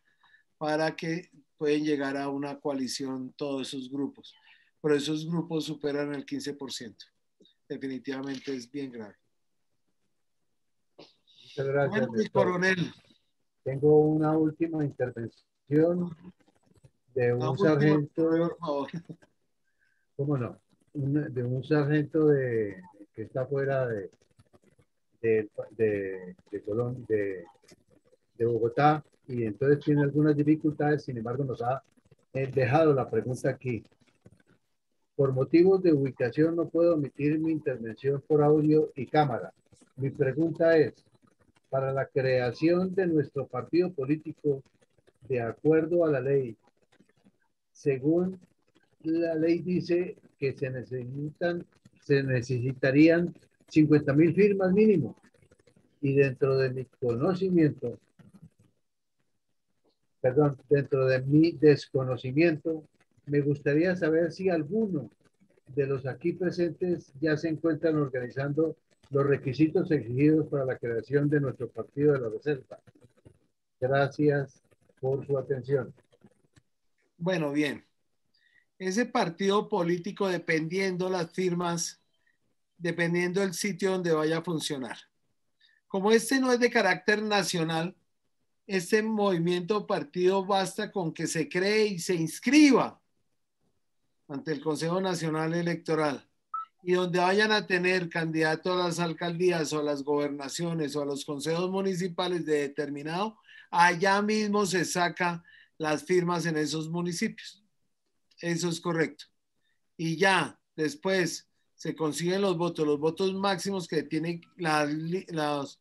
para que pueden llegar a una coalición todos esos grupos. Pero esos grupos superan el 15%. Definitivamente es bien grave. Muchas gracias, bueno, mi doctor. coronel. Tengo una última intervención de un sargento. ¿Cómo no? De un sargento que está fuera de Colombia, de Bogotá, y entonces tiene algunas dificultades. Sin embargo, nos ha dejado la pregunta aquí. Por motivos de ubicación no puedo omitir mi intervención por audio y cámara. Mi pregunta es: para la creación de nuestro partido político, de acuerdo a la ley, según la ley dice que se necesitarían 50,000 firmas mínimo, y dentro de mi conocimiento, dentro de mi desconocimiento, me gustaría saber si alguno de los aquí presentes ya se encuentran organizando los requisitos exigidos para la creación de nuestro partido de la Reserva. Gracias por su atención. Bueno, bien. Ese partido político, dependiendo las firmas, dependiendo del sitio donde vaya a funcionar. Como este no es de carácter nacional, este movimiento partido basta con que se cree y se inscriba ante el Consejo Nacional Electoral, y donde vayan a tener candidato a las alcaldías o a las gobernaciones o a los consejos municipales de determinado, allá mismo se saca las firmas en esos municipios. Eso es correcto. Y ya después se consiguen los votos máximos que tienen las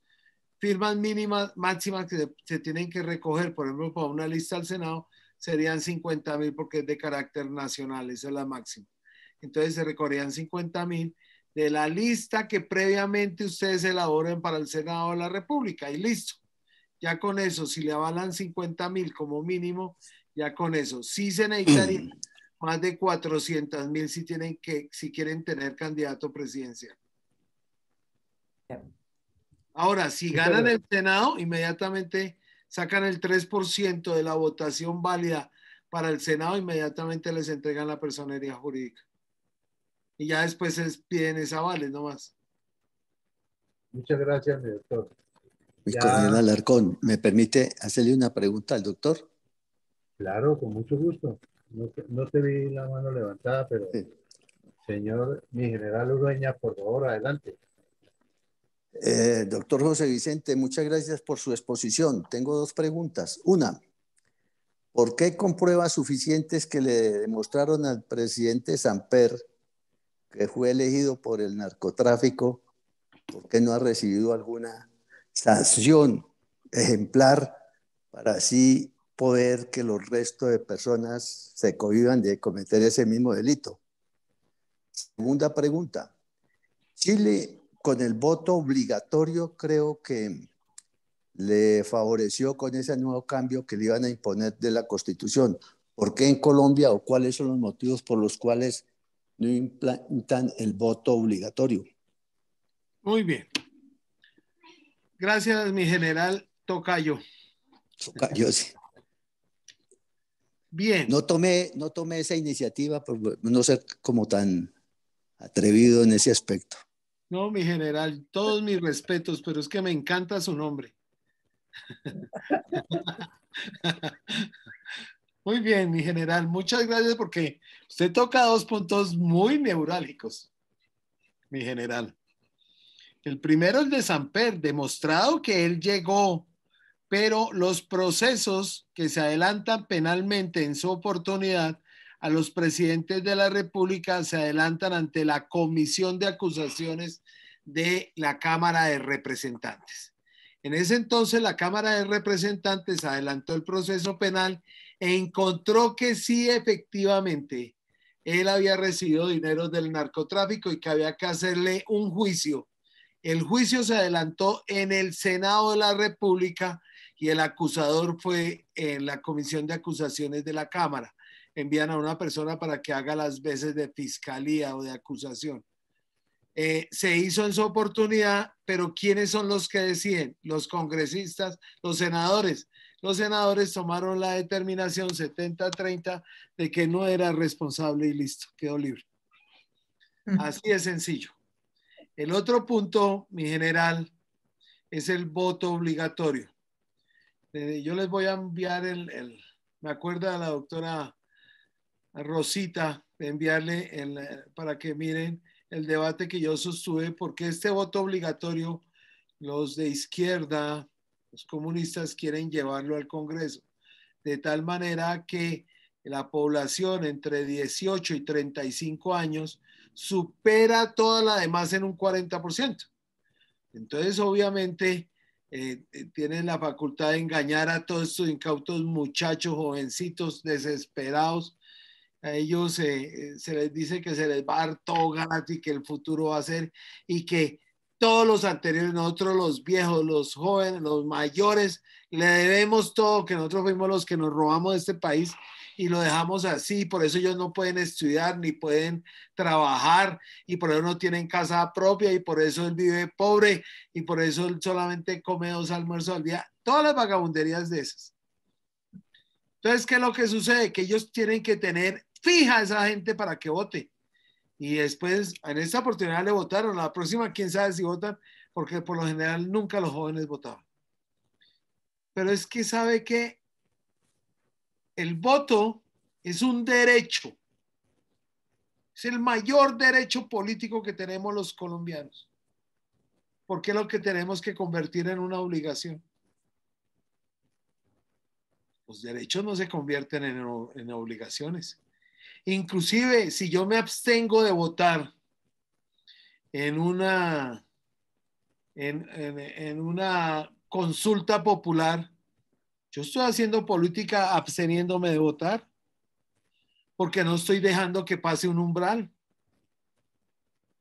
firmas mínimas, máximas que se tienen que recoger, por ejemplo, para una lista al Senado, serían 50,000 porque es de carácter nacional, esa es la máxima. Entonces se recogerían 50,000 de la lista que previamente ustedes elaboren para el Senado de la República y listo. Ya con eso, si le avalan 50,000 como mínimo, ya con eso, sí se necesitaría más de 400,000 si quieren tener candidato presidencial. Ahora, si ganan el Senado, inmediatamente sacan el 3% de la votación válida para el Senado, inmediatamente les entregan la personería jurídica. Y ya después piden esa avales nomás. Muchas gracias, mi doctor. Mi coronel Alarcón, ¿me permite hacerle una pregunta al doctor? Claro, con mucho gusto. No te vi la mano levantada, pero Sí. señor, mi general Urueña, por favor, adelante. Doctor José Vicente, muchas gracias por su exposición. Tengo dos preguntas. Una, ¿por qué con pruebas suficientes que le demostraron al presidente Samper que fue elegido por el narcotráfico, por qué no ha recibido alguna sanción ejemplar para así poder que los restos de personas se cohíban de cometer ese mismo delito? Segunda pregunta. Chile, con el voto obligatorio, creo que le favoreció con ese nuevo cambio que le iban a imponer de la Constitución. ¿Por qué en Colombia o cuáles son los motivos por los cuales no implantan el voto obligatorio? Muy bien. Gracias, mi general Tocayo. Tocayo, sí. Bien. No tomé esa iniciativa por no ser como tan atrevido en ese aspecto. No, mi general, todos mis respetos, pero es que me encanta su nombre. Muy bien, mi general, muchas gracias porque usted toca dos puntos muy neurálgicos, mi general. El primero es de Samper, demostrado que él llegó, pero los procesos que se adelantan penalmente en su oportunidad a los presidentes de la República se adelantan ante la Comisión de Acusaciones de la Cámara de Representantes. En ese entonces la Cámara de Representantes adelantó el proceso penal e encontró que sí, efectivamente, él había recibido dinero del narcotráfico y que había que hacerle un juicio. El juicio se adelantó en el Senado de la República y el acusador fue en la Comisión de Acusaciones de la Cámara. Envían a una persona para que haga las veces de fiscalía o de acusación. Se hizo en su oportunidad, pero ¿quiénes son los que deciden? Los congresistas, los senadores. Los senadores tomaron la determinación 70-30 de que no era responsable y listo, quedó libre. Así de sencillo. El otro punto, mi general, es el voto obligatorio. Yo les voy a enviar me acuerdo a la doctora Rosita de enviarle para que miren el debate que yo sostuve, porque este voto obligatorio, los de izquierda, los comunistas quieren llevarlo al Congreso, de tal manera que la población entre 18 y 35 años supera a toda la demás en un 40%. Entonces, obviamente, tienen la facultad de engañar a todos estos incautos muchachos, jovencitos, desesperados. A ellos se les dice que se les va a dar todo ganas y que el futuro va a ser, y que todos los anteriores, nosotros los viejos, los jóvenes, los mayores, le debemos todo, que nosotros fuimos los que nos robamos de este país y lo dejamos así. Por eso ellos no pueden estudiar ni pueden trabajar, y por eso no tienen casa propia, y por eso él vive pobre, y por eso él solamente come 2 almuerzos al día. Todas las vagabunderías de esas. Entonces, ¿qué es lo que sucede? Que ellos tienen que tener fija a esa gente para que vote. Y después, en esta oportunidad le votaron, la próxima quién sabe si votan, porque por lo general nunca los jóvenes votaban. Pero es que sabe que el voto es un derecho, es el mayor derecho político que tenemos los colombianos. ¿Por qué lo que tenemos que convertir en una obligación? Los derechos no se convierten en obligaciones. Inclusive, si yo me abstengo de votar en una consulta popular, yo estoy haciendo política absteniéndome de votar, porque no estoy dejando que pase un umbral.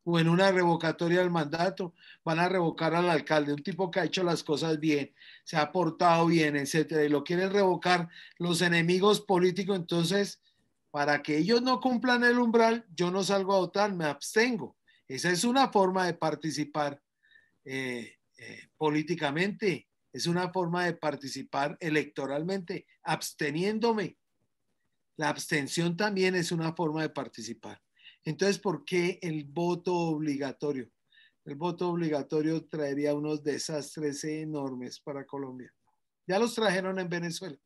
O en una revocatoria del mandato, van a revocar al alcalde, un tipo que ha hecho las cosas bien, se ha portado bien, etcétera, y lo quieren revocar los enemigos políticos. Entonces, para que ellos no cumplan el umbral, yo no salgo a votar, me abstengo. Esa es una forma de participar políticamente, es una forma de participar electoralmente, absteniéndome. La abstención también es una forma de participar. Entonces, ¿por qué el voto obligatorio? El voto obligatorio traería unos desastres enormes para Colombia. Ya los trajeron en Venezuela.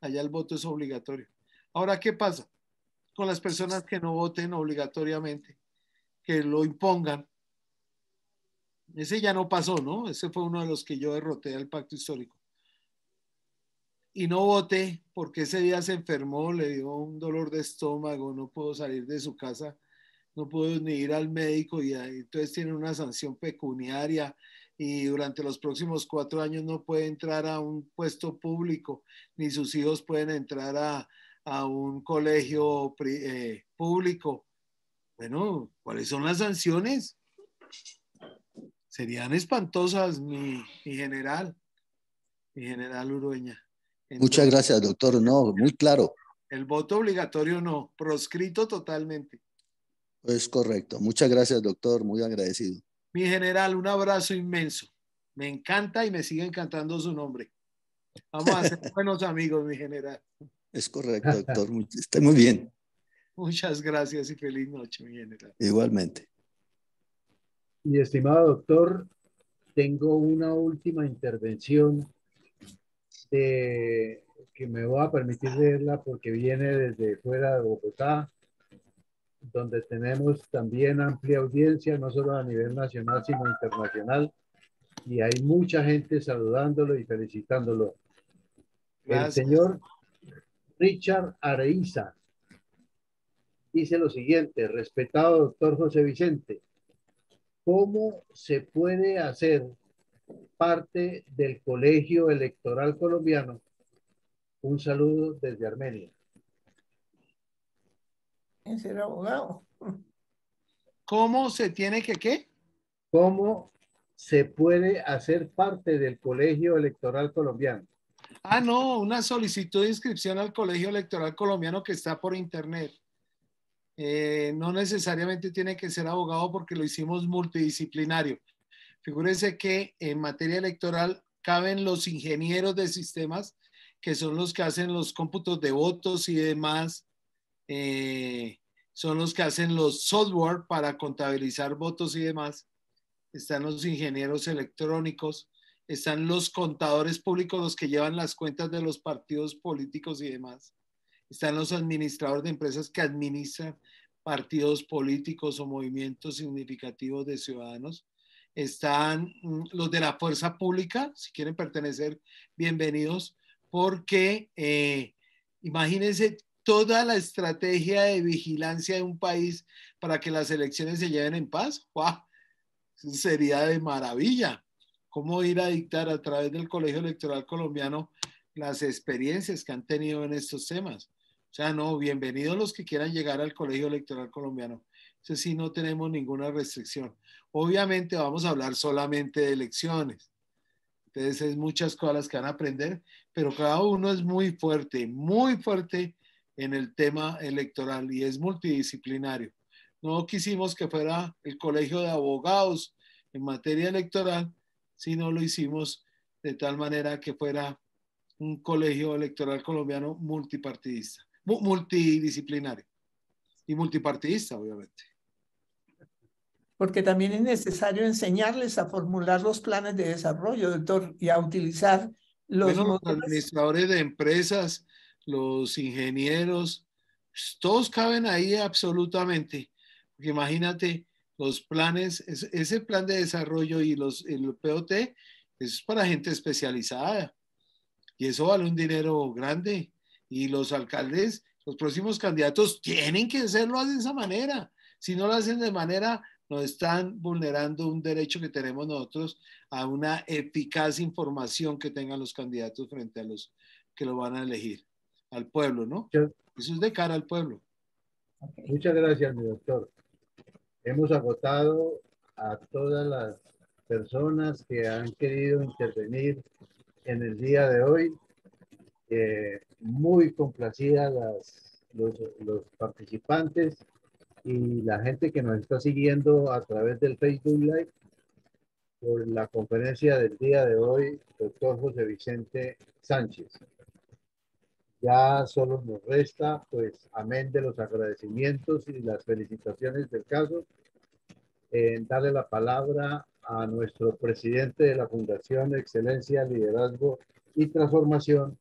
Allá el voto es obligatorio. Ahora, ¿qué pasa con las personas que no voten obligatoriamente? Que lo impongan. Ese ya no pasó, ¿no? Ese fue uno de los que yo derroté al pacto histórico. Y no voté porque ese día se enfermó, le dio un dolor de estómago, no pudo salir de su casa, no pudo ni ir al médico y entonces tiene una sanción pecuniaria y durante los próximos 4 años no puede entrar a un puesto público, ni sus hijos pueden entrar a un colegio público. Bueno, ¿cuáles son las sanciones? Serían espantosas, mi general Urueña. Muchas gracias, doctor. No, muy claro. El voto obligatorio no, proscrito totalmente. Es correcto. Muchas gracias, doctor. Muy agradecido. Mi general, un abrazo inmenso. Me encanta y me sigue encantando su nombre. Vamos a ser buenos amigos, mi general. Es correcto, doctor. Está muy bien. Muchas gracias y feliz noche, mi general. Igualmente. Mi estimado doctor, tengo una última intervención que me voy a permitir leerla porque viene desde fuera de Bogotá, donde tenemos también amplia audiencia, no solo a nivel nacional, sino internacional, y hay mucha gente saludándolo y felicitándolo. Gracias. El señor Richard Areiza dice lo siguiente: respetado doctor José Vicente, ¿cómo se puede hacer parte del Colegio Electoral Colombiano? Un saludo desde Armenia. Es el abogado. ¿Cómo se tiene que qué? ¿Cómo se puede hacer parte del Colegio Electoral Colombiano? Ah, no, una solicitud de inscripción al Colegio Electoral Colombiano que está por internet. No necesariamente tiene que ser abogado porque lo hicimos multidisciplinario. Figúrese que en materia electoral caben los ingenieros de sistemas, que son los que hacen los cómputos de votos y demás, son los que hacen los software para contabilizar votos y demás. Están los ingenieros electrónicos, están los contadores públicos, los que llevan las cuentas de los partidos políticos y demás. Están los administradores de empresas que administran partidos políticos o movimientos significativos de ciudadanos. Están los de la fuerza pública, si quieren pertenecer, bienvenidos, porque imagínense toda la estrategia de vigilancia de un país para que las elecciones se lleven en paz. ¡Wow! Sería de maravilla. ¿Cómo ir a dictar a través del Colegio Electoral Colombiano las experiencias que han tenido en estos temas? O sea, no, bienvenidos los que quieran llegar al Colegio Electoral Colombiano. Eso sí, no tenemos ninguna restricción. Obviamente vamos a hablar solamente de elecciones. Entonces, es muchas cosas que van a aprender, pero cada uno es muy fuerte en el tema electoral y es multidisciplinario. No quisimos que fuera el colegio de abogados en materia electoral, sino lo hicimos de tal manera que fuera un colegio electoral colombiano multipartidista, multidisciplinario y multipartidista, obviamente. Porque también es necesario enseñarles a formular los planes de desarrollo, doctor, y a utilizar los Bueno, los modelos. administradores de empresas, los ingenieros, pues, todos caben ahí absolutamente. Porque imagínate los planes, ese plan de desarrollo y el POT, eso es para gente especializada. Y eso vale un dinero grande. Y los alcaldes, los próximos candidatos tienen que hacerlo de esa manera. Si no lo hacen de manera, nos están vulnerando un derecho que tenemos nosotros a una eficaz información que tengan los candidatos frente a los que lo van a elegir, al pueblo, ¿no? Eso es de cara al pueblo. Muchas gracias, mi doctor. Hemos agotado a todas las personas que han querido intervenir en el día de hoy. Muy complacidas los participantes y la gente que nos está siguiendo a través del Facebook Live. por la conferencia del día de hoy, doctor José Vicente Sánchez. Ya solo nos resta, pues, amén de los agradecimientos y las felicitaciones del caso, darle la palabra a nuestro presidente de la Fundación Excelencia, Liderazgo y Transformación,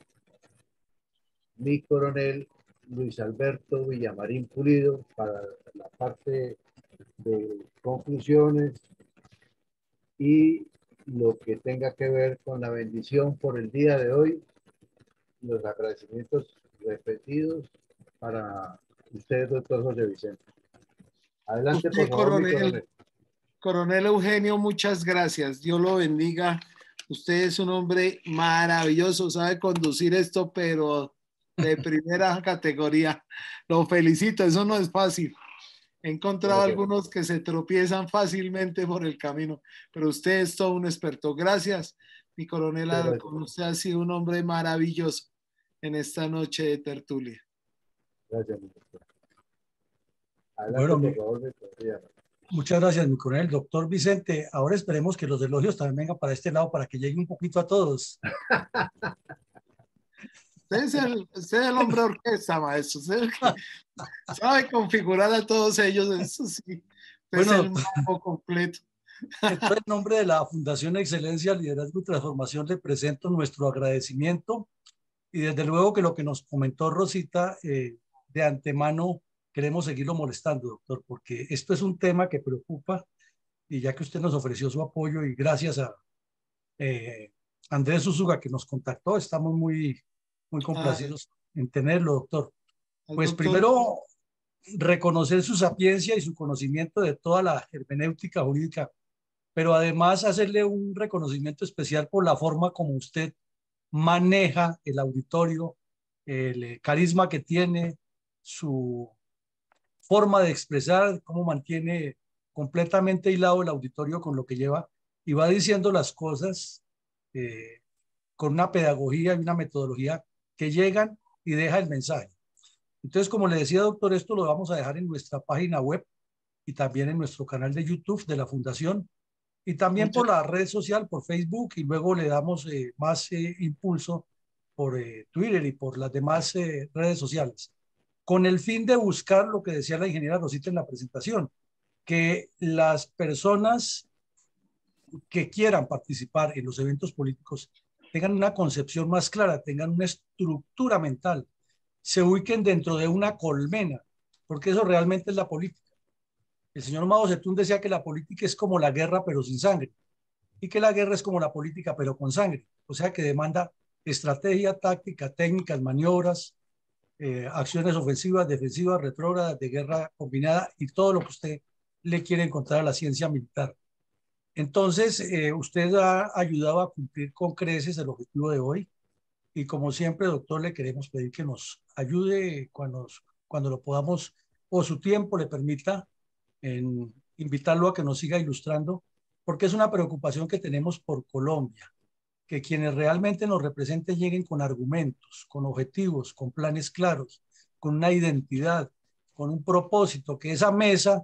mi coronel Luis Alberto Villamarín Pulido, para la parte de conclusiones y lo que tenga que ver con la bendición por el día de hoy, los agradecimientos repetidos para usted, doctor José Vicente. Adelante, Usted, por favor, mi coronel. Coronel Eugenio, muchas gracias. Dios lo bendiga. Usted es un hombre maravilloso, sabe conducir esto, pero de primera categoría. Lo felicito, eso no es fácil. He encontrado algunos que se tropiezan fácilmente por el camino, pero usted es todo un experto. Gracias, mi coronel Alarcón. Usted ha sido un hombre maravilloso en esta noche de tertulia. Gracias, mi doctor. Bueno, muchas gracias, mi coronel. Doctor Vicente, ahora esperemos que los elogios también vengan para este lado para que llegue un poquito a todos. Usted es el hombre orquesta, maestro. Usted es el que sabe configurar a todos ellos. Eso sí. Bueno, es el mambo completo. Entonces, en nombre de la Fundación Excelencia, Liderazgo y Transformación, le presento nuestro agradecimiento y desde luego que lo que nos comentó Rosita, de antemano queremos seguirlo molestando, doctor, porque esto es un tema que preocupa y ya que usted nos ofreció su apoyo y gracias a Andrés Usuga que nos contactó, estamos muy complacidos en tenerlo, doctor. Pues primero, reconocer su sapiencia y su conocimiento de toda la hermenéutica jurídica, pero además hacerle un reconocimiento especial por la forma como usted maneja el auditorio, el carisma que tiene, su forma de expresar, cómo mantiene completamente hilado el auditorio con lo que lleva y va diciendo las cosas con una pedagogía y una metodología que llegan y deja el mensaje. Entonces, como le decía, doctor, esto lo vamos a dejar en nuestra página web y también en nuestro canal de YouTube de la Fundación y también por la red social, por Facebook, y luego le damos más impulso por Twitter y por las demás redes sociales, con el fin de buscar lo que decía la ingeniera Rosita en la presentación, que las personas que quieran participar en los eventos políticos tengan una concepción más clara, tengan una estructura mental, se ubiquen dentro de una colmena, porque eso realmente es la política. El señor Mao Zedong decía que la política es como la guerra pero sin sangre y que la guerra es como la política pero con sangre, o sea que demanda estrategia, táctica, técnicas, maniobras, acciones ofensivas, defensivas, retrógradas, de guerra combinada y todo lo que usted le quiere encontrar a la ciencia militar. Entonces, usted ha ayudado a cumplir con creces el objetivo de hoy y como siempre, doctor, le queremos pedir que nos ayude cuando lo podamos o su tiempo le permita en invitarlo a que nos siga ilustrando, porque es una preocupación que tenemos por Colombia, que quienes realmente nos representen lleguen con argumentos, con objetivos, con planes claros, con una identidad, con un propósito, que esa mesa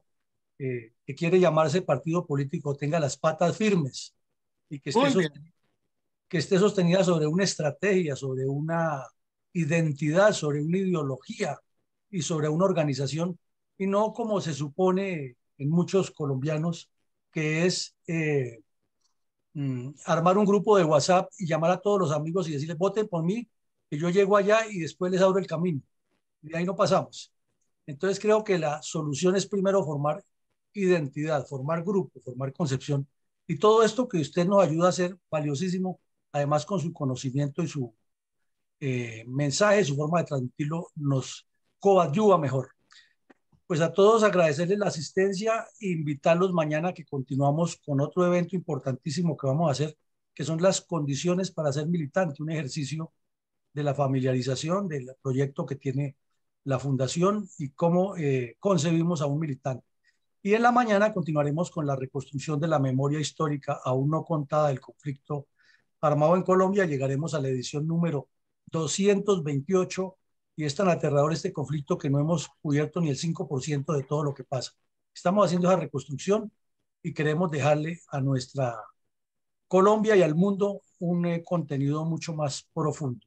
que quiere llamarse partido político tenga las patas firmes y que esté sostenida sobre una estrategia, sobre una identidad, sobre una ideología y sobre una organización, y no como se supone en muchos colombianos, que es armar un grupo de WhatsApp y llamar a todos los amigos y decirles, voten por mí, que yo llego allá y después les abro el camino. Y de ahí no pasamos. Entonces creo que la solución es primero formar identidad, formar grupo, formar concepción. Y todo esto que usted nos ayuda a hacer valiosísimo, además con su conocimiento y su mensaje, su forma de transmitirlo, nos coadyuva mejor. Pues a todos agradecerles la asistencia e invitarlos mañana que continuamos con otro evento importantísimo que vamos a hacer, que son las condiciones para ser militante, un ejercicio de la familiarización del proyecto que tiene la Fundación y cómo concebimos a un militante. Y en la mañana continuaremos con la reconstrucción de la memoria histórica aún no contada del conflicto armado en Colombia. Llegaremos a la edición número 228 y es tan aterrador este conflicto que no hemos cubierto ni el 5% de todo lo que pasa. Estamos haciendo esa reconstrucción y queremos dejarle a nuestra Colombia y al mundo un contenido mucho más profundo.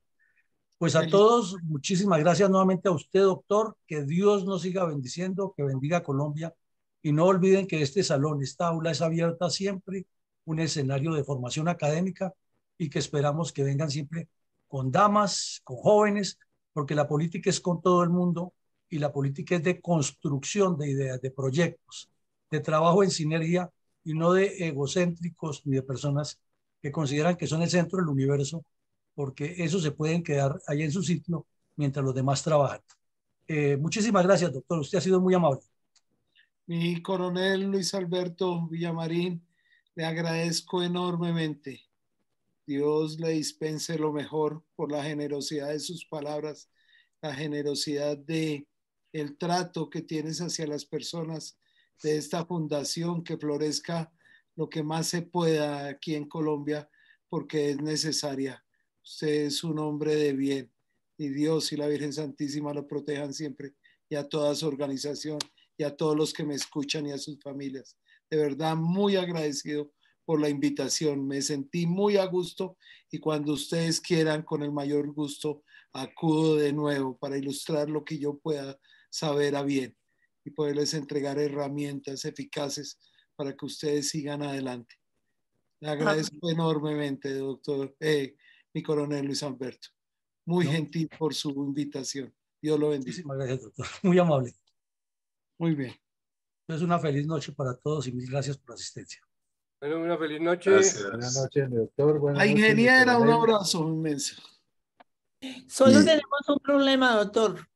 Pues a todos, muchísimas gracias nuevamente a usted, doctor. Que Dios nos siga bendiciendo, que bendiga a Colombia. Y no olviden que este salón, esta aula es abierta siempre, un escenario de formación académica y que esperamos que vengan siempre con damas, con jóvenes, porque la política es con todo el mundo y la política es de construcción de ideas, de proyectos, de trabajo en sinergia y no de egocéntricos ni de personas que consideran que son el centro del universo, porque eso se pueden quedar allá en su sitio mientras los demás trabajan. Muchísimas gracias, doctor. Usted ha sido muy amable. Mi coronel Luis Alberto Villamarín, le agradezco enormemente. Dios le dispense lo mejor por la generosidad de sus palabras, la generosidad de el trato que tienes hacia las personas de esta fundación, que florezca lo que más se pueda aquí en Colombia, porque es necesaria. Usted es un hombre de bien y Dios y la Virgen Santísima lo protejan siempre, y a toda su organización y a todos los que me escuchan y a sus familias. De verdad, muy agradecido por la invitación. Me sentí muy a gusto y cuando ustedes quieran, con el mayor gusto, acudo de nuevo para ilustrar lo que yo pueda saber a bien y poderles entregar herramientas eficaces para que ustedes sigan adelante. Le agradezco enormemente, doctor, mi coronel Luis Alberto. Muy gentil por su invitación. Dios lo bendiga. Muchísimas gracias, doctor. Muy amable. Muy bien. Entonces, una feliz noche para todos y mil gracias por la asistencia. Bueno, una feliz noche. Gracias. Buenas noches, doctor. Buenas noches, Ingeniera, un coronel. abrazo inmenso. Solo Y- tenemos un problema, doctor.